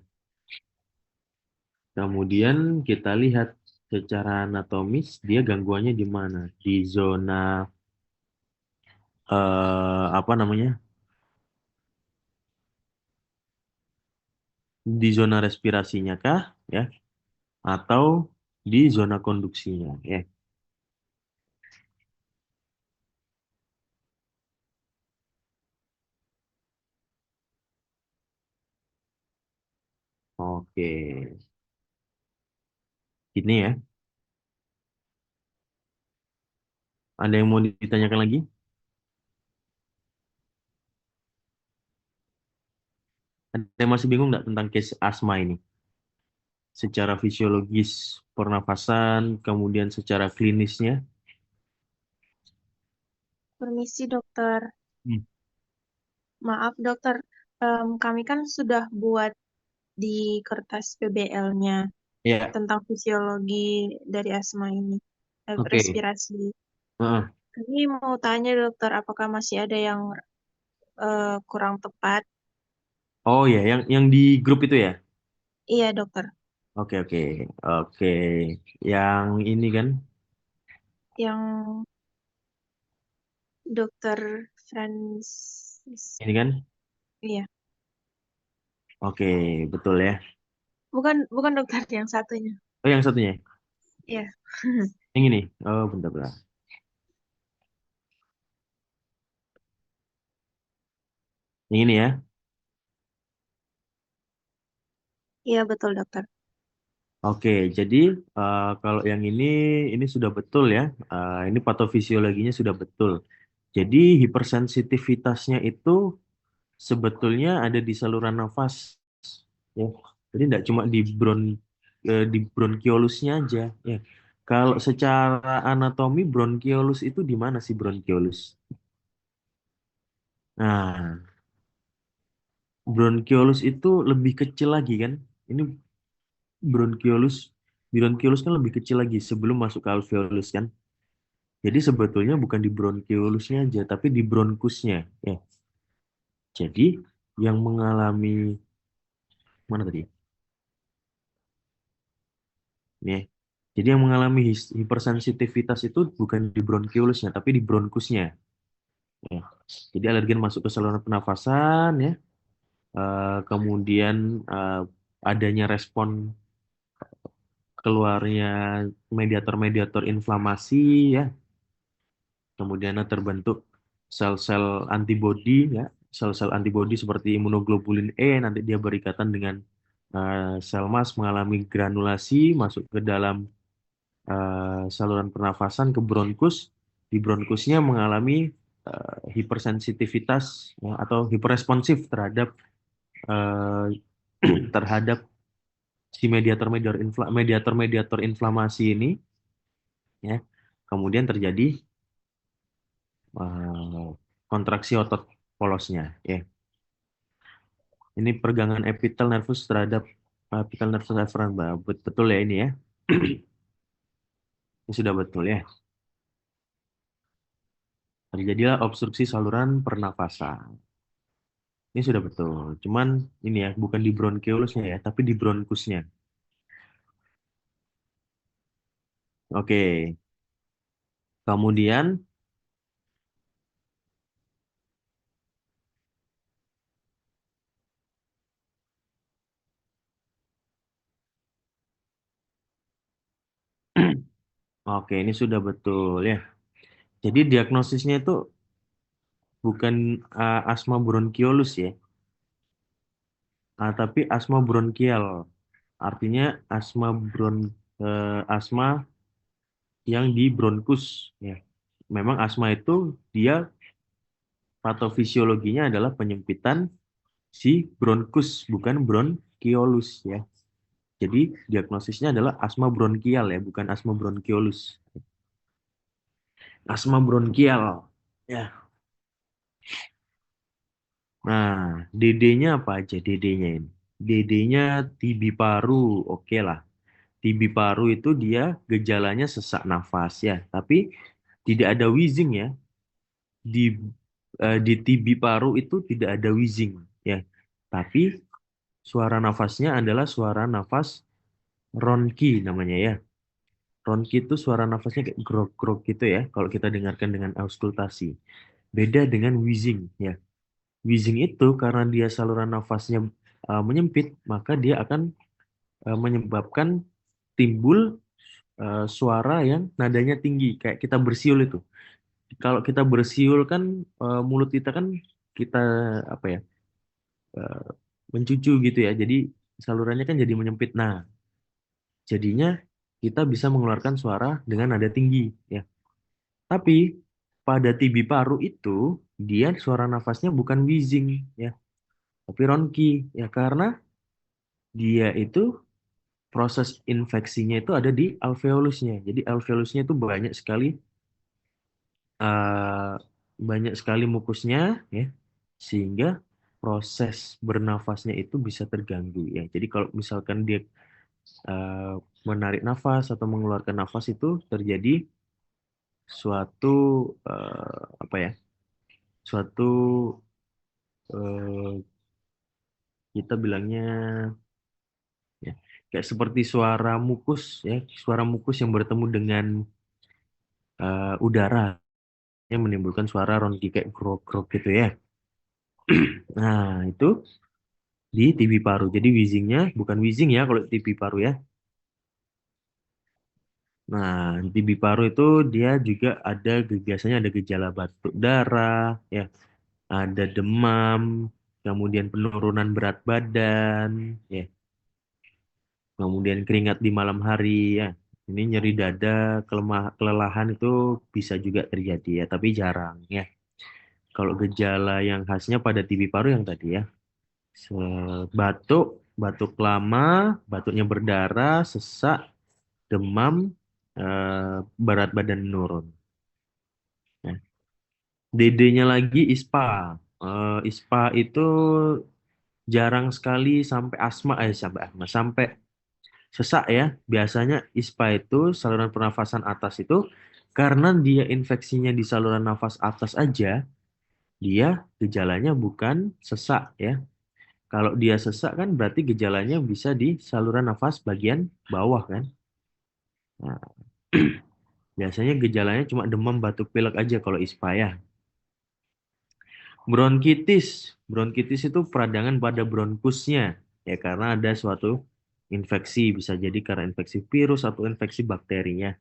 kemudian kita lihat secara anatomis dia gangguannya di mana? Di zona apa namanya? Di zona respirasinya kah? Ya, atau di zona konduksinya? Ya, oke. Ini ya. Ada yang mau ditanyakan lagi? Ada yang masih bingung nggak tentang case asma ini? Secara fisiologis pernafasan, kemudian secara klinisnya. Permisi, dokter. Hmm. Maaf, dokter. Kami kan sudah buat di kertas PBL-nya Ya, tentang fisiologi dari asma ini, oke. respirasi. Heeh. Kami mau tanya, dokter, apakah masih ada yang kurang tepat? Oh ya, yang di grup itu ya. Iya, dokter. Oke, oke. Oke. Yang ini kan, Yang Dokter Francis. ini kan. Iya. Oke, betul ya. Bukan bukan dokter yang satunya. Oh, yang satunya. Iya. Yang ini. Oh, bentar-bentar. Yang ini ya. Iya betul dokter. Oke, jadi kalau yang ini sudah betul ya. Ini patofisiologinya sudah betul. Jadi hipersensitivitasnya itu sebetulnya ada di saluran nafas, ya. Jadi tidak cuma di bronchiolusnya aja, ya. Kalau secara anatomi bronchiolus itu di mana sih bronchiolus? Nah, bronchiolus itu lebih kecil lagi kan? Ini bronchiolus, bronchiolus kan lebih kecil lagi sebelum masuk ke alveolus kan? Jadi sebetulnya bukan di bronchiolusnya aja, tapi di bronkusnya, ya. Jadi yang mengalami mana tadi? Ya. Jadi yang mengalami hipersensitivitas itu bukan di bronchiolusnya, tapi di bronkusnya. Ya. Jadi alergen masuk ke saluran pernafasan, ya. Kemudian eh, adanya respon keluarnya mediator-mediator inflamasi, ya. Kemudian terbentuk sel-sel antibodi, ya. Sel-sel antibodi seperti imunoglobulin E nanti dia berikatan dengan sel mas mengalami granulasi masuk ke dalam saluran pernafasan ke bronkus. Di bronkusnya mengalami hipersensitivitas, ya, atau hiperresponsif terhadap eh, terhadap si mediator-mediator inflamasi ini, ya. Kemudian terjadi eh, kontraksi otot polosnya, ya. Ini pergangan epitel nervus terhadap epitel nervus efferent, Mbak. Betul ya ini ya. Ini sudah betul ya. Terjadilah obstruksi saluran pernafasan. Ini sudah betul. Cuman ini ya, bukan di bronchiolusnya ya, tapi di bronkusnya. Oke. Kemudian, oke, ini sudah betul ya. Jadi diagnosisnya itu bukan asma bronkiolus ya, tapi asma bronkial. Artinya asma yang di bronkus ya. Memang asma itu dia patofisiologinya adalah penyempitan si bronkus, bukan bronkiolus ya. Jadi diagnosisnya adalah asma bronkial ya, bukan asma bronkiolus. Asma bronkial. Ya. Nah, DD-nya apa aja DD-nya ini? DD-nya TB paru, oke lah. TB paru itu dia gejalanya sesak nafas ya, tapi tidak ada wheezing ya. Di di TB paru itu tidak ada wheezing ya. Tapi suara nafasnya adalah suara nafas ronki namanya ya. Ronki itu suara nafasnya kayak grok-grok gitu ya, kalau kita dengarkan dengan auskultasi. Beda dengan wheezing ya. Wheezing itu karena dia saluran nafasnya menyempit, maka dia akan menyebabkan timbul suara yang nadanya tinggi, kayak kita bersiul itu. Kalau kita bersiul kan mulut kita kan kita apa ya eh, mencucu gitu ya, jadi salurannya kan jadi menyempit. Nah, jadinya kita bisa mengeluarkan suara dengan nada tinggi ya. Tapi pada TB paru itu dia suara nafasnya bukan wheezing ya, tapi ronki ya, karena dia itu proses infeksinya itu ada di alveolusnya. Jadi alveolusnya itu eh, banyak sekali mukusnya ya, sehingga proses bernafasnya itu bisa terganggu ya. Jadi kalau misalkan dia eh, menarik nafas atau mengeluarkan nafas itu terjadi suatu apa ya? Suatu eh, kita bilangnya ya. kayak seperti suara mukus ya, suara mukus yang bertemu dengan udara yang menimbulkan suara ronki kayak grok-grok gitu ya. Nah, itu di TB paru. Jadi wheezingnya bukan wheezing ya kalau TB paru ya. Nah, di TB paru itu dia juga ada biasanya ada gejala batuk darah, ya, ada demam, kemudian penurunan berat badan, ya, kemudian keringat di malam hari, ya. Ini nyeri dada, kelelahan itu bisa juga terjadi ya, tapi jarang ya. Kalau gejala yang khasnya pada TB paru yang tadi ya, batuk, batuk lama, batuknya berdarah, sesak, demam, berat badan menurun. Nah, DD-nya lagi ISPA. ISPA itu jarang sekali sampai asma, sampai sesak ya. Biasanya ISPA itu saluran pernafasan atas itu karena dia infeksinya di saluran nafas atas aja, dia gejalanya bukan sesak ya. Kalau dia sesak kan berarti gejalanya bisa di saluran nafas bagian bawah kan. Nah, biasanya gejalanya cuma demam batuk pilek aja kalau ISPA ya. Bronkitis. Bronkitis itu peradangan pada bronkusnya ya karena ada suatu infeksi bisa jadi karena infeksi virus atau infeksi bakterinya.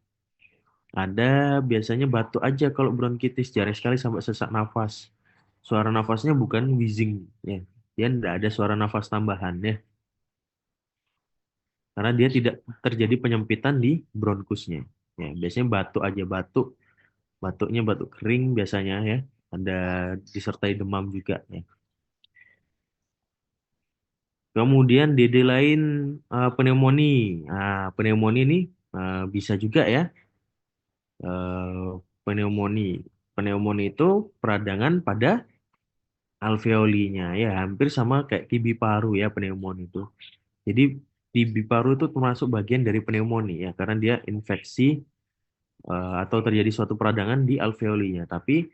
Ada biasanya batuk aja kalau bronkitis jarang sekali sampai sesak nafas. Suara nafasnya bukan wheezing ya. Dia tidak ada suara nafas tambahan ya karena dia tidak terjadi penyempitan di bronkusnya. Ya, biasanya batuk aja batuk, batuknya batuk kering biasanya ya. Ada disertai demam juga ya. Kemudian DD lain pneumoni. Nah, pneumoni ini bisa juga ya pneumoni. Pneumoni itu peradangan pada alveolinya ya hampir sama kayak TB paru ya pneumoni itu. Jadi TB paru itu termasuk bagian dari pneumoni ya karena dia infeksi atau terjadi suatu peradangan di alveolinya. Tapi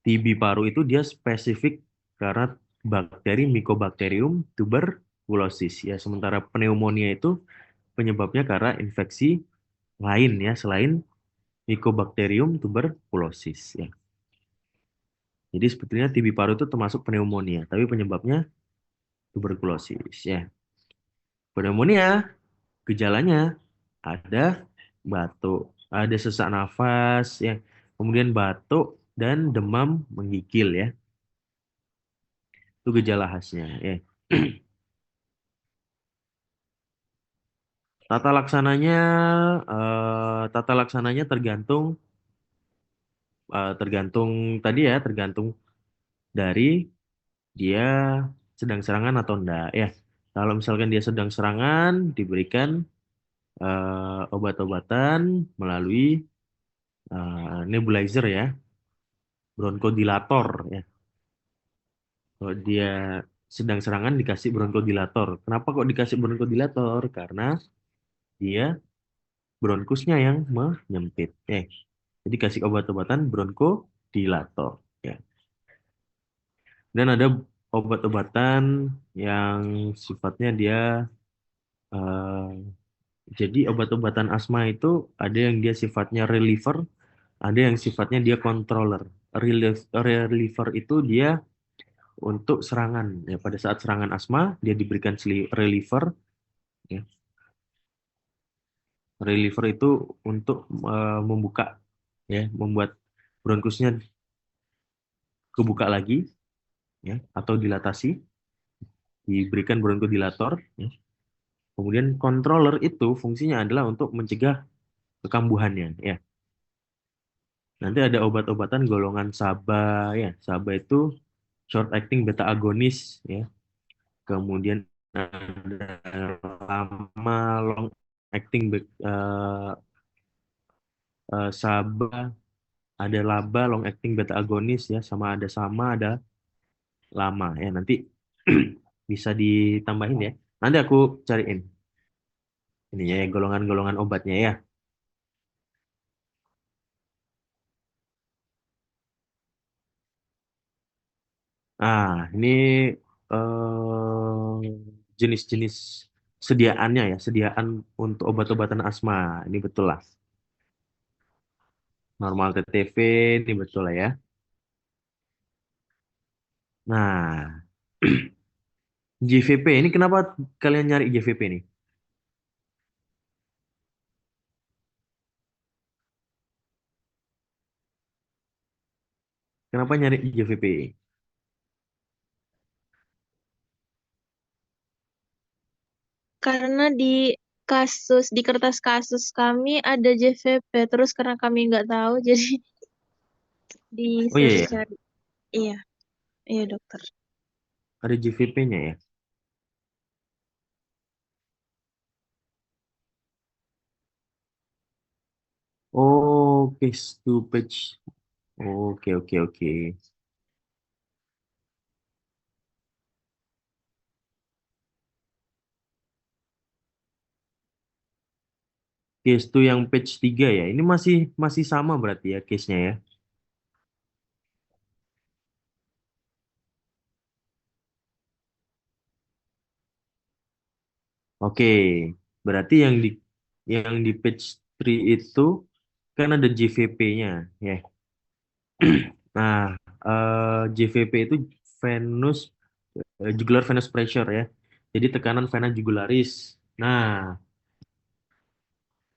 TB paru itu dia spesifik karena bakteri Mycobacterium tuberculosis ya. Sementara pneumonia itu penyebabnya karena infeksi lain ya selain Mycobacterium tuberculosis ya. Jadi sebetulnya TB paru itu termasuk pneumonia, tapi penyebabnya tuberkulosis ya. Pneumonia gejalanya ada batuk, ada sesak nafas ya, kemudian batuk dan demam menggigil ya. Itu gejala khasnya ya. Tata laksananya tergantung tergantung tadi ya, tergantung dari dia sedang serangan atau enggak ya. Kalau misalkan dia sedang serangan, diberikan obat-obatan melalui nebulizer ya, bronkodilator ya. Kalau dia sedang serangan dikasih bronkodilator. Kenapa kok dikasih bronkodilator? Karena dia bronkusnya yang menyempit. Jadi kasih obat-obatan bronkodilator ya. Dan ada obat-obatan yang sifatnya dia jadi obat-obatan asma itu ada yang dia sifatnya reliever, ada yang sifatnya dia controller. Reliever itu dia untuk serangan. Ya, pada saat serangan asma dia diberikan reliever. Ya. Reliever itu untuk membuka, ya, membuat bronkusnya kebuka lagi, ya, atau dilatasi. Diberikan bronkodilator. Ya. Kemudian controller itu fungsinya adalah untuk mencegah kekambuhannya. Ya. Nanti ada obat-obatan golongan SABA ya. SABA itu short acting beta agonis ya. Kemudian ada lama long acting SABA, ada LABA long acting beta agonis ya, sama ada lama ya. Nanti bisa ditambahin ya. Nanti aku cariin ini ya golongan-golongan obatnya ya. Ini jenis-jenis. sediaannya ya, sediaan untuk obat-obatan asma. Ini betul lah. Normal TTV, ini betul lah ya. Nah, JVP ini kenapa kalian nyari JVP nih? Kenapa nyari JVP? Karena di kertas kasus kami ada JVP, terus karena kami nggak tahu, jadi Oh iya disuruh ya, cari. Iya, iya dokter. ada JVP-nya ya. Oh, case to page. Oke, oke, oke. Case to yang page 3 ya. Ini masih masih sama berarti ya case-nya ya. Oke, berarti yang di page 3 itu kan ada JVP-nya ya. Nah, JVP itu venous jugular venous pressure ya. Jadi tekanan vena jugularis. Nah,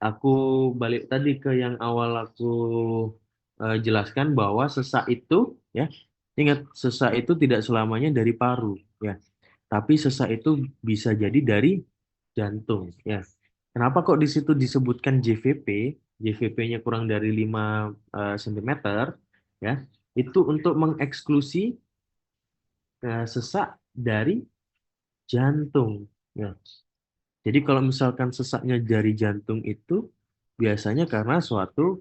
aku balik tadi ke yang awal aku jelaskan bahwa sesak itu ya, ingat sesak itu tidak selamanya dari paru ya, tapi sesak itu bisa jadi dari jantung ya. Kenapa kok di situ disebutkan JVP? JVP-nya kurang dari 5 cm ya. Itu untuk mengeksklusi sesak dari jantung ya. Jadi kalau misalkan sesaknya dari jantung itu biasanya karena suatu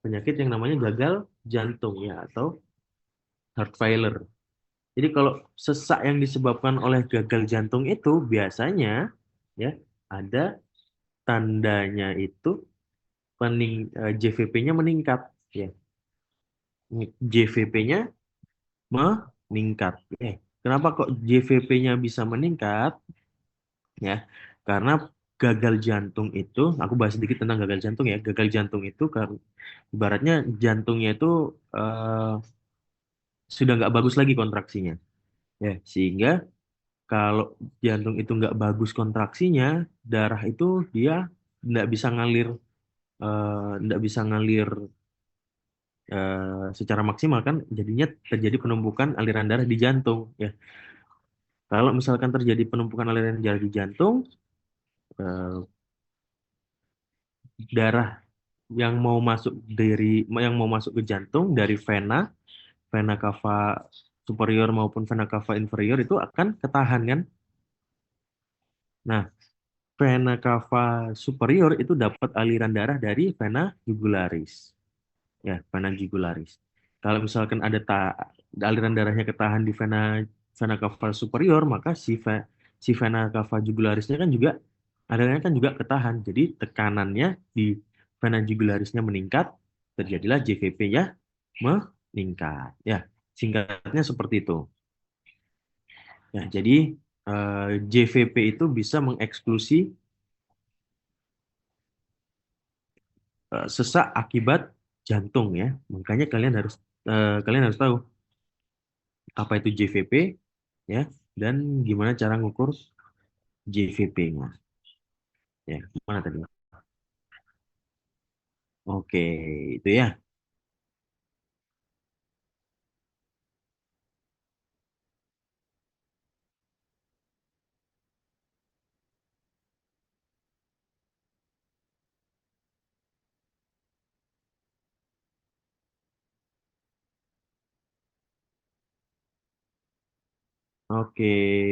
penyakit yang namanya gagal jantung ya atau heart failure. Jadi kalau sesak yang disebabkan oleh gagal jantung itu biasanya ya ada tandanya itu JVP-nya meningkat ya. JVP-nya meningkat. Kenapa kok JVP-nya bisa meningkat ya? Karena gagal jantung itu, aku bahas sedikit tentang gagal jantung ya. Gagal jantung itu karena ibaratnya jantungnya itu eh, sudah nggak bagus lagi kontraksinya ya, sehingga kalau jantung itu nggak bagus kontraksinya, darah itu dia nggak bisa ngalir, nggak bisa ngalir secara maksimal kan, jadinya terjadi penumpukan aliran darah di jantung ya. Kalau misalkan terjadi penumpukan aliran darah di jantung, eh, darah yang mau masuk ke jantung dari vena, vena cava superior maupun vena cava inferior itu akan ketahan kan. Nah, vena cava superior itu dapat aliran darah dari vena jugularis. Ya, vena jugularis. Kalau misalkan aliran darahnya ketahan di vena vena cava superior, maka si vena cava jugularisnya kan juga alirannya kan juga ketahan. Jadi tekanannya di vena jugularisnya meningkat, terjadilah JVP-nya meningkat. Ya, singkatnya seperti itu. Ya, jadi JVP itu bisa mengeksklusi sesak akibat jantung ya. Makanya kalian harus tahu apa itu JVP ya dan gimana cara ngukur JVP-nya. Ya, gimana tadi? Oke, itu ya. Oke,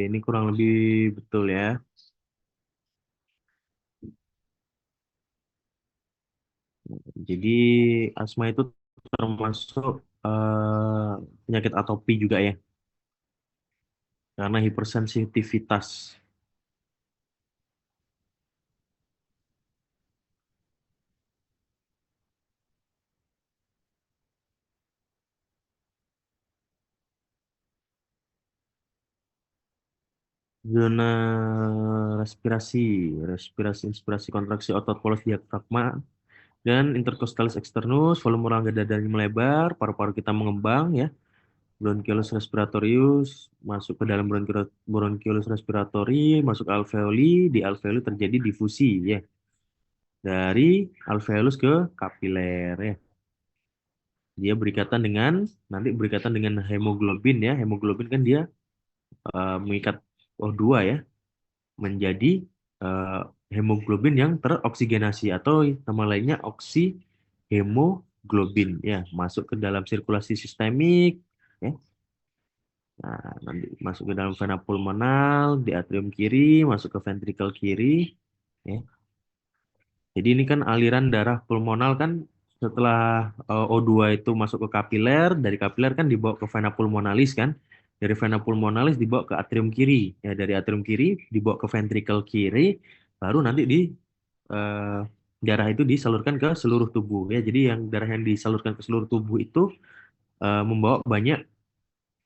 ini kurang lebih betul ya. Jadi asma itu termasuk penyakit atopi juga ya, karena hipersensitivitas. Zona respirasi, respirasi, inspirasi, kontraksi otot polos diafragma dan intercostalis externus, volume rongga dadanya melebar, paru-paru kita mengembang ya. Bronchiolus respiratorius masuk ke dalam bronchiolus respiratory, masuk ke alveoli, di alveoli terjadi difusi ya. Dari alveolus ke kapiler ya. Dia berikatan dengan nanti berikatan dengan hemoglobin ya. Hemoglobin kan dia mengikat O2 ya menjadi eh, hemoglobin yang teroksigenasi atau nama lainnya oksihemoglobin ya masuk ke dalam sirkulasi sistemik ya. Nah, nanti masuk ke dalam vena pulmonal di atrium kiri, masuk ke ventrikel kiri ya. Jadi ini kan aliran darah pulmonal kan setelah O2 itu masuk ke kapiler, dari kapiler kan dibawa ke vena pulmonalis kan. Dari vena pulmonalis dibawa ke atrium kiri. Ya, dari atrium kiri dibawa ke ventrikel kiri, baru nanti di eh, darah itu disalurkan ke seluruh tubuh ya. Jadi yang darah yang disalurkan ke seluruh tubuh itu membawa banyak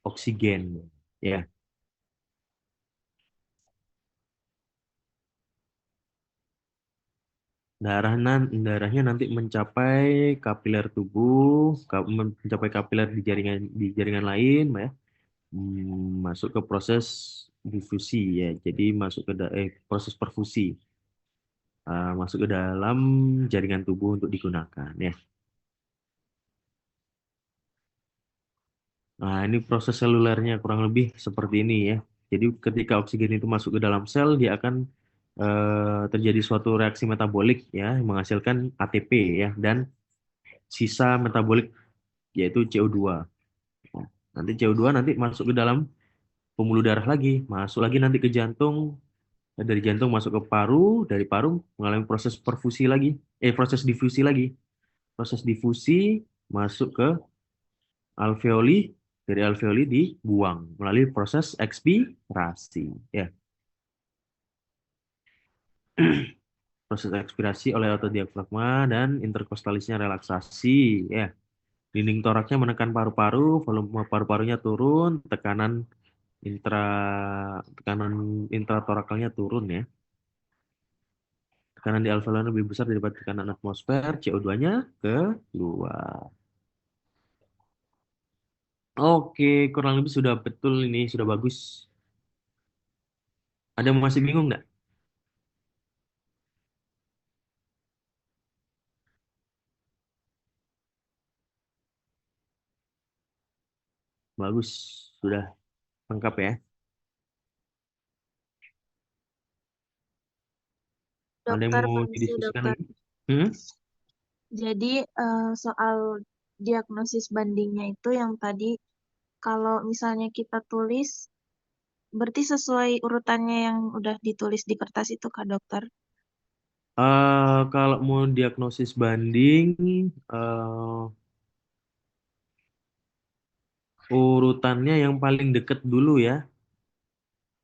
oksigen ya. Darahnya nanti mencapai kapiler tubuh, mencapai kapiler di jaringan lain, ya. Masuk ke proses difusi ya. Jadi masuk ke proses perfusi, masuk ke dalam jaringan tubuh untuk digunakan ya. Nah, ini proses selulernya kurang lebih seperti ini ya. Jadi ketika oksigen itu masuk ke dalam sel, dia akan terjadi suatu reaksi metabolik ya, menghasilkan ATP ya dan sisa metabolik yaitu CO2. Nah, nanti CO2 nanti masuk ke dalam pembuluh darah lagi, masuk lagi nanti ke jantung, dari jantung masuk ke paru, dari paru mengalami proses perfusi lagi, proses difusi lagi. Proses difusi masuk ke alveoli, dari alveoli dibuang melalui proses ekspirasi. Ya, proses ekspirasi oleh otot diafragma dan interkostalisnya relaksasi. Ya, dinding toraknya menekan paru-paru, volume paru-parunya turun, intra tekanan intratorakalnya turun ya. Tekanan di alveolus lebih besar daripada tekanan atmosfer, CO2-nya keluar. Oke, kurang lebih sudah betul ini, sudah bagus. Ada yang masih bingung nggak? Bagus, sudah lengkap ya. Ada yang Dokter, mau permisi didiskusikan dokter. lagi? Hmm? Jadi soal diagnosis bandingnya itu yang tadi kalau misalnya kita tulis berarti sesuai urutannya yang udah ditulis di kertas itu Kak Dokter. Kalau mau diagnosis banding, eh, urutannya yang paling deket dulu ya.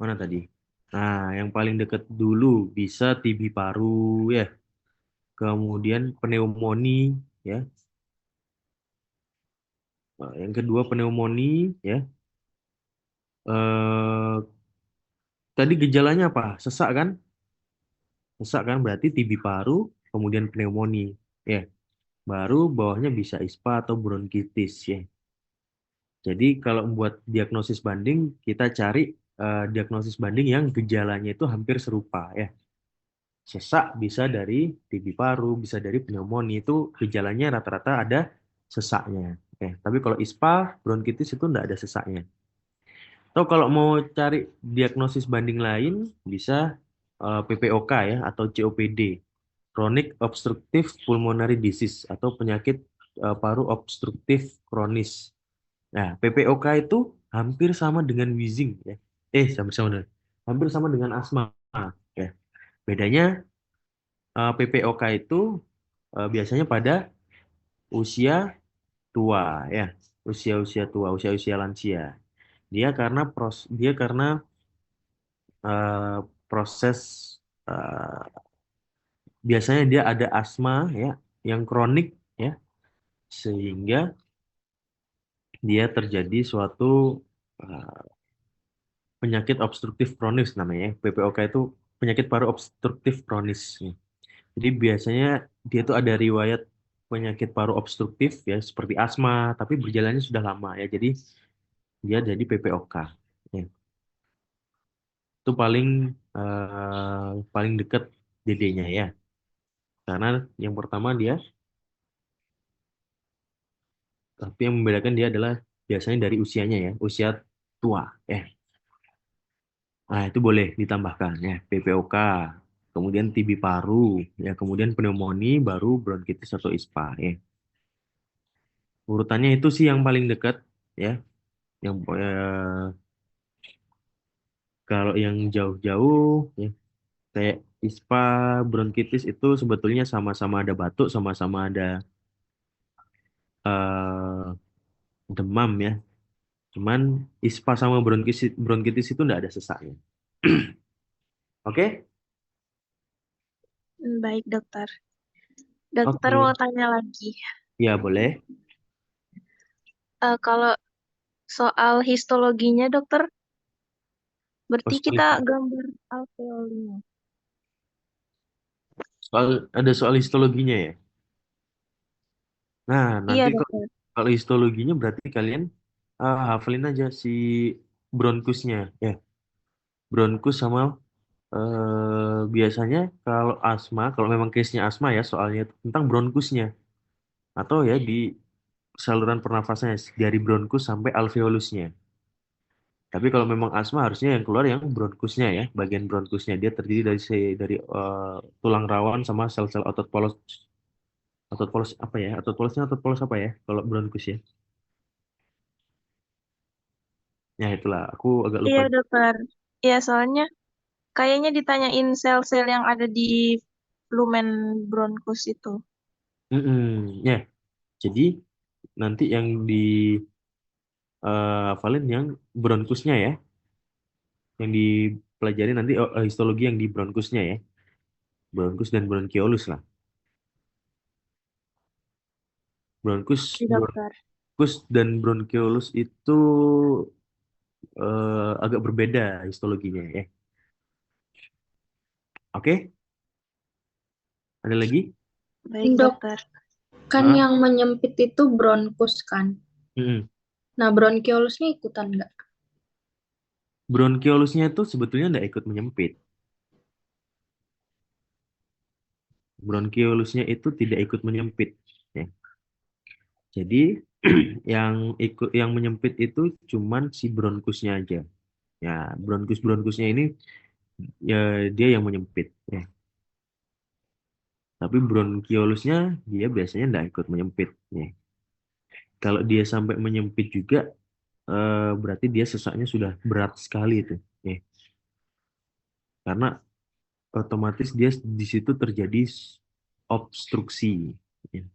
Mana tadi? Nah, yang paling deket dulu bisa TB paru ya. Kemudian pneumoni ya. Yang kedua pneumoni ya. Eh, tadi gejalanya apa? Sesak kan? Sesak kan berarti TB paru, kemudian pneumoni. Ya, baru bawahnya bisa ISPA atau bronkitis ya. Jadi kalau buat diagnosis banding, kita cari diagnosis banding yang gejalanya itu hampir serupa ya. Sesak bisa dari TB paru, bisa dari pneumonia itu gejalanya rata-rata ada sesaknya. Oke, tapi kalau ISPA, bronkitis itu enggak ada sesaknya. Atau kalau mau cari diagnosis banding lain, bisa PPOK ya atau COPD, Chronic Obstructive Pulmonary Disease atau penyakit paru obstruktif kronis. Nah, PPOK itu hampir sama dengan wheezing ya. Hampir sama dengan asma. Ya. Bedanya PPOK itu biasanya pada usia tua ya, usia-usia tua, usia-usia lansia. Dia karena eh, proses eh, biasanya dia ada asma ya yang kronik ya sehingga dia terjadi suatu eh, penyakit obstruktif kronis namanya. PPOK itu penyakit paru obstruktif kronis. Jadi biasanya dia tuh ada riwayat penyakit paru obstruktif ya seperti asma, tapi berjalannya sudah lama ya. Jadi dia jadi PPOK. Ya. Itu paling dekat DD-nya ya. Karena yang pertama dia, tapi yang membedakan dia adalah biasanya dari usianya ya, usia tua. Nah, itu boleh ditambahkan ya, PPOK, kemudian TB paru, ya, kemudian pneumonia, baru bronkitis atau ISPA ya. Urutannya itu sih yang paling dekat ya. Yang kalau yang jauh-jauh ya, kayak ISPA, bronkitis itu sebetulnya sama-sama ada batuk, sama-sama ada eh, demam ya. Cuman ISPA sama bronkitis itu enggak ada sesaknya. Oke? Baik, dokter. Dokter Oke. mau tanya lagi. Ya, boleh. Kalau soal histologinya, dokter, berarti kita Soal, gambar alveolnya. ada soal histologinya ya. Nah, Iya, nanti dokter. kalau histologinya berarti kalian hafalin aja si bronkusnya ya. Bronkus sama biasanya kalau asma, kalau memang case-nya asma ya, soalnya itu tentang bronkusnya atau ya di saluran pernafasannya dari bronkus sampai alveolusnya. Tapi kalau memang asma harusnya yang keluar yang bronkusnya ya, bagian bronkusnya dia terdiri tulang rawan sama sel-sel otot polos apa ya? Otot polos apa ya? Kalau bronkus ya. Ya itulah, aku agak lupa. Iya, dokter. Iya, soalnya kayaknya ditanyain sel-sel yang ada di lumen bronkus itu. Mm-mm. Ya, jadi nanti yang di hafalin yang bronkusnya ya, yang dipelajari nanti histologi yang di bronkusnya ya, bronkus dan bronkiolus lah. Bronkus, Iya, dokter. bronkus dan bronkiolus itu agak berbeda histologinya ya. Oke, ada lagi? Baik, Dok, dokter. kan Ah, yang menyempit itu bronkus kan? mm-mm. Nah, bronkiolusnya ikutan nggak? Bronkiolusnya itu sebetulnya nggak ikut menyempit. Bronkiolusnya itu tidak ikut menyempit. Ya. Jadi yang menyempit itu cuman si bronkusnya aja. Ya, bronkusnya ini ya dia yang menyempit. Ya. Tapi bronkiolusnya dia biasanya nggak ikut menyempit. Ya. Kalau dia sampai menyempit juga, berarti dia sesaknya sudah berat sekali itu. Ya. Karena otomatis dia di situ terjadi obstruksi. Ya.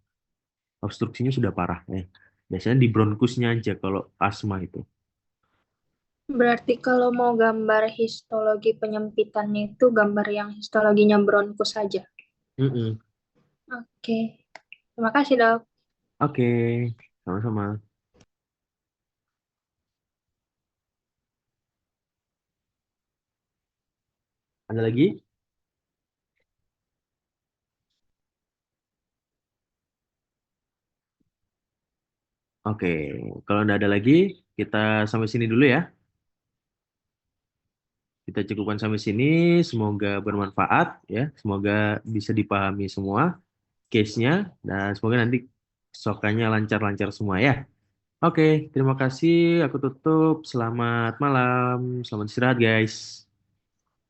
Obstruksinya sudah parah. Ya. Biasanya di bronkusnya aja kalau asma itu. Berarti kalau mau gambar histologi penyempitannya itu gambar yang histologinya bronkus saja. Mm-mm. Oke. Terima kasih, Dok. Oke, sama-sama. Ada lagi? Oke, kalau nggak ada lagi, kita sampai sini dulu ya. Kita cukupkan sampai sini. Semoga bermanfaat ya. Semoga bisa dipahami semua case-nya dan semoga nanti sokannya lancar-lancar semua ya. Oke, terima kasih. Aku tutup. Selamat malam. Selamat istirahat, guys.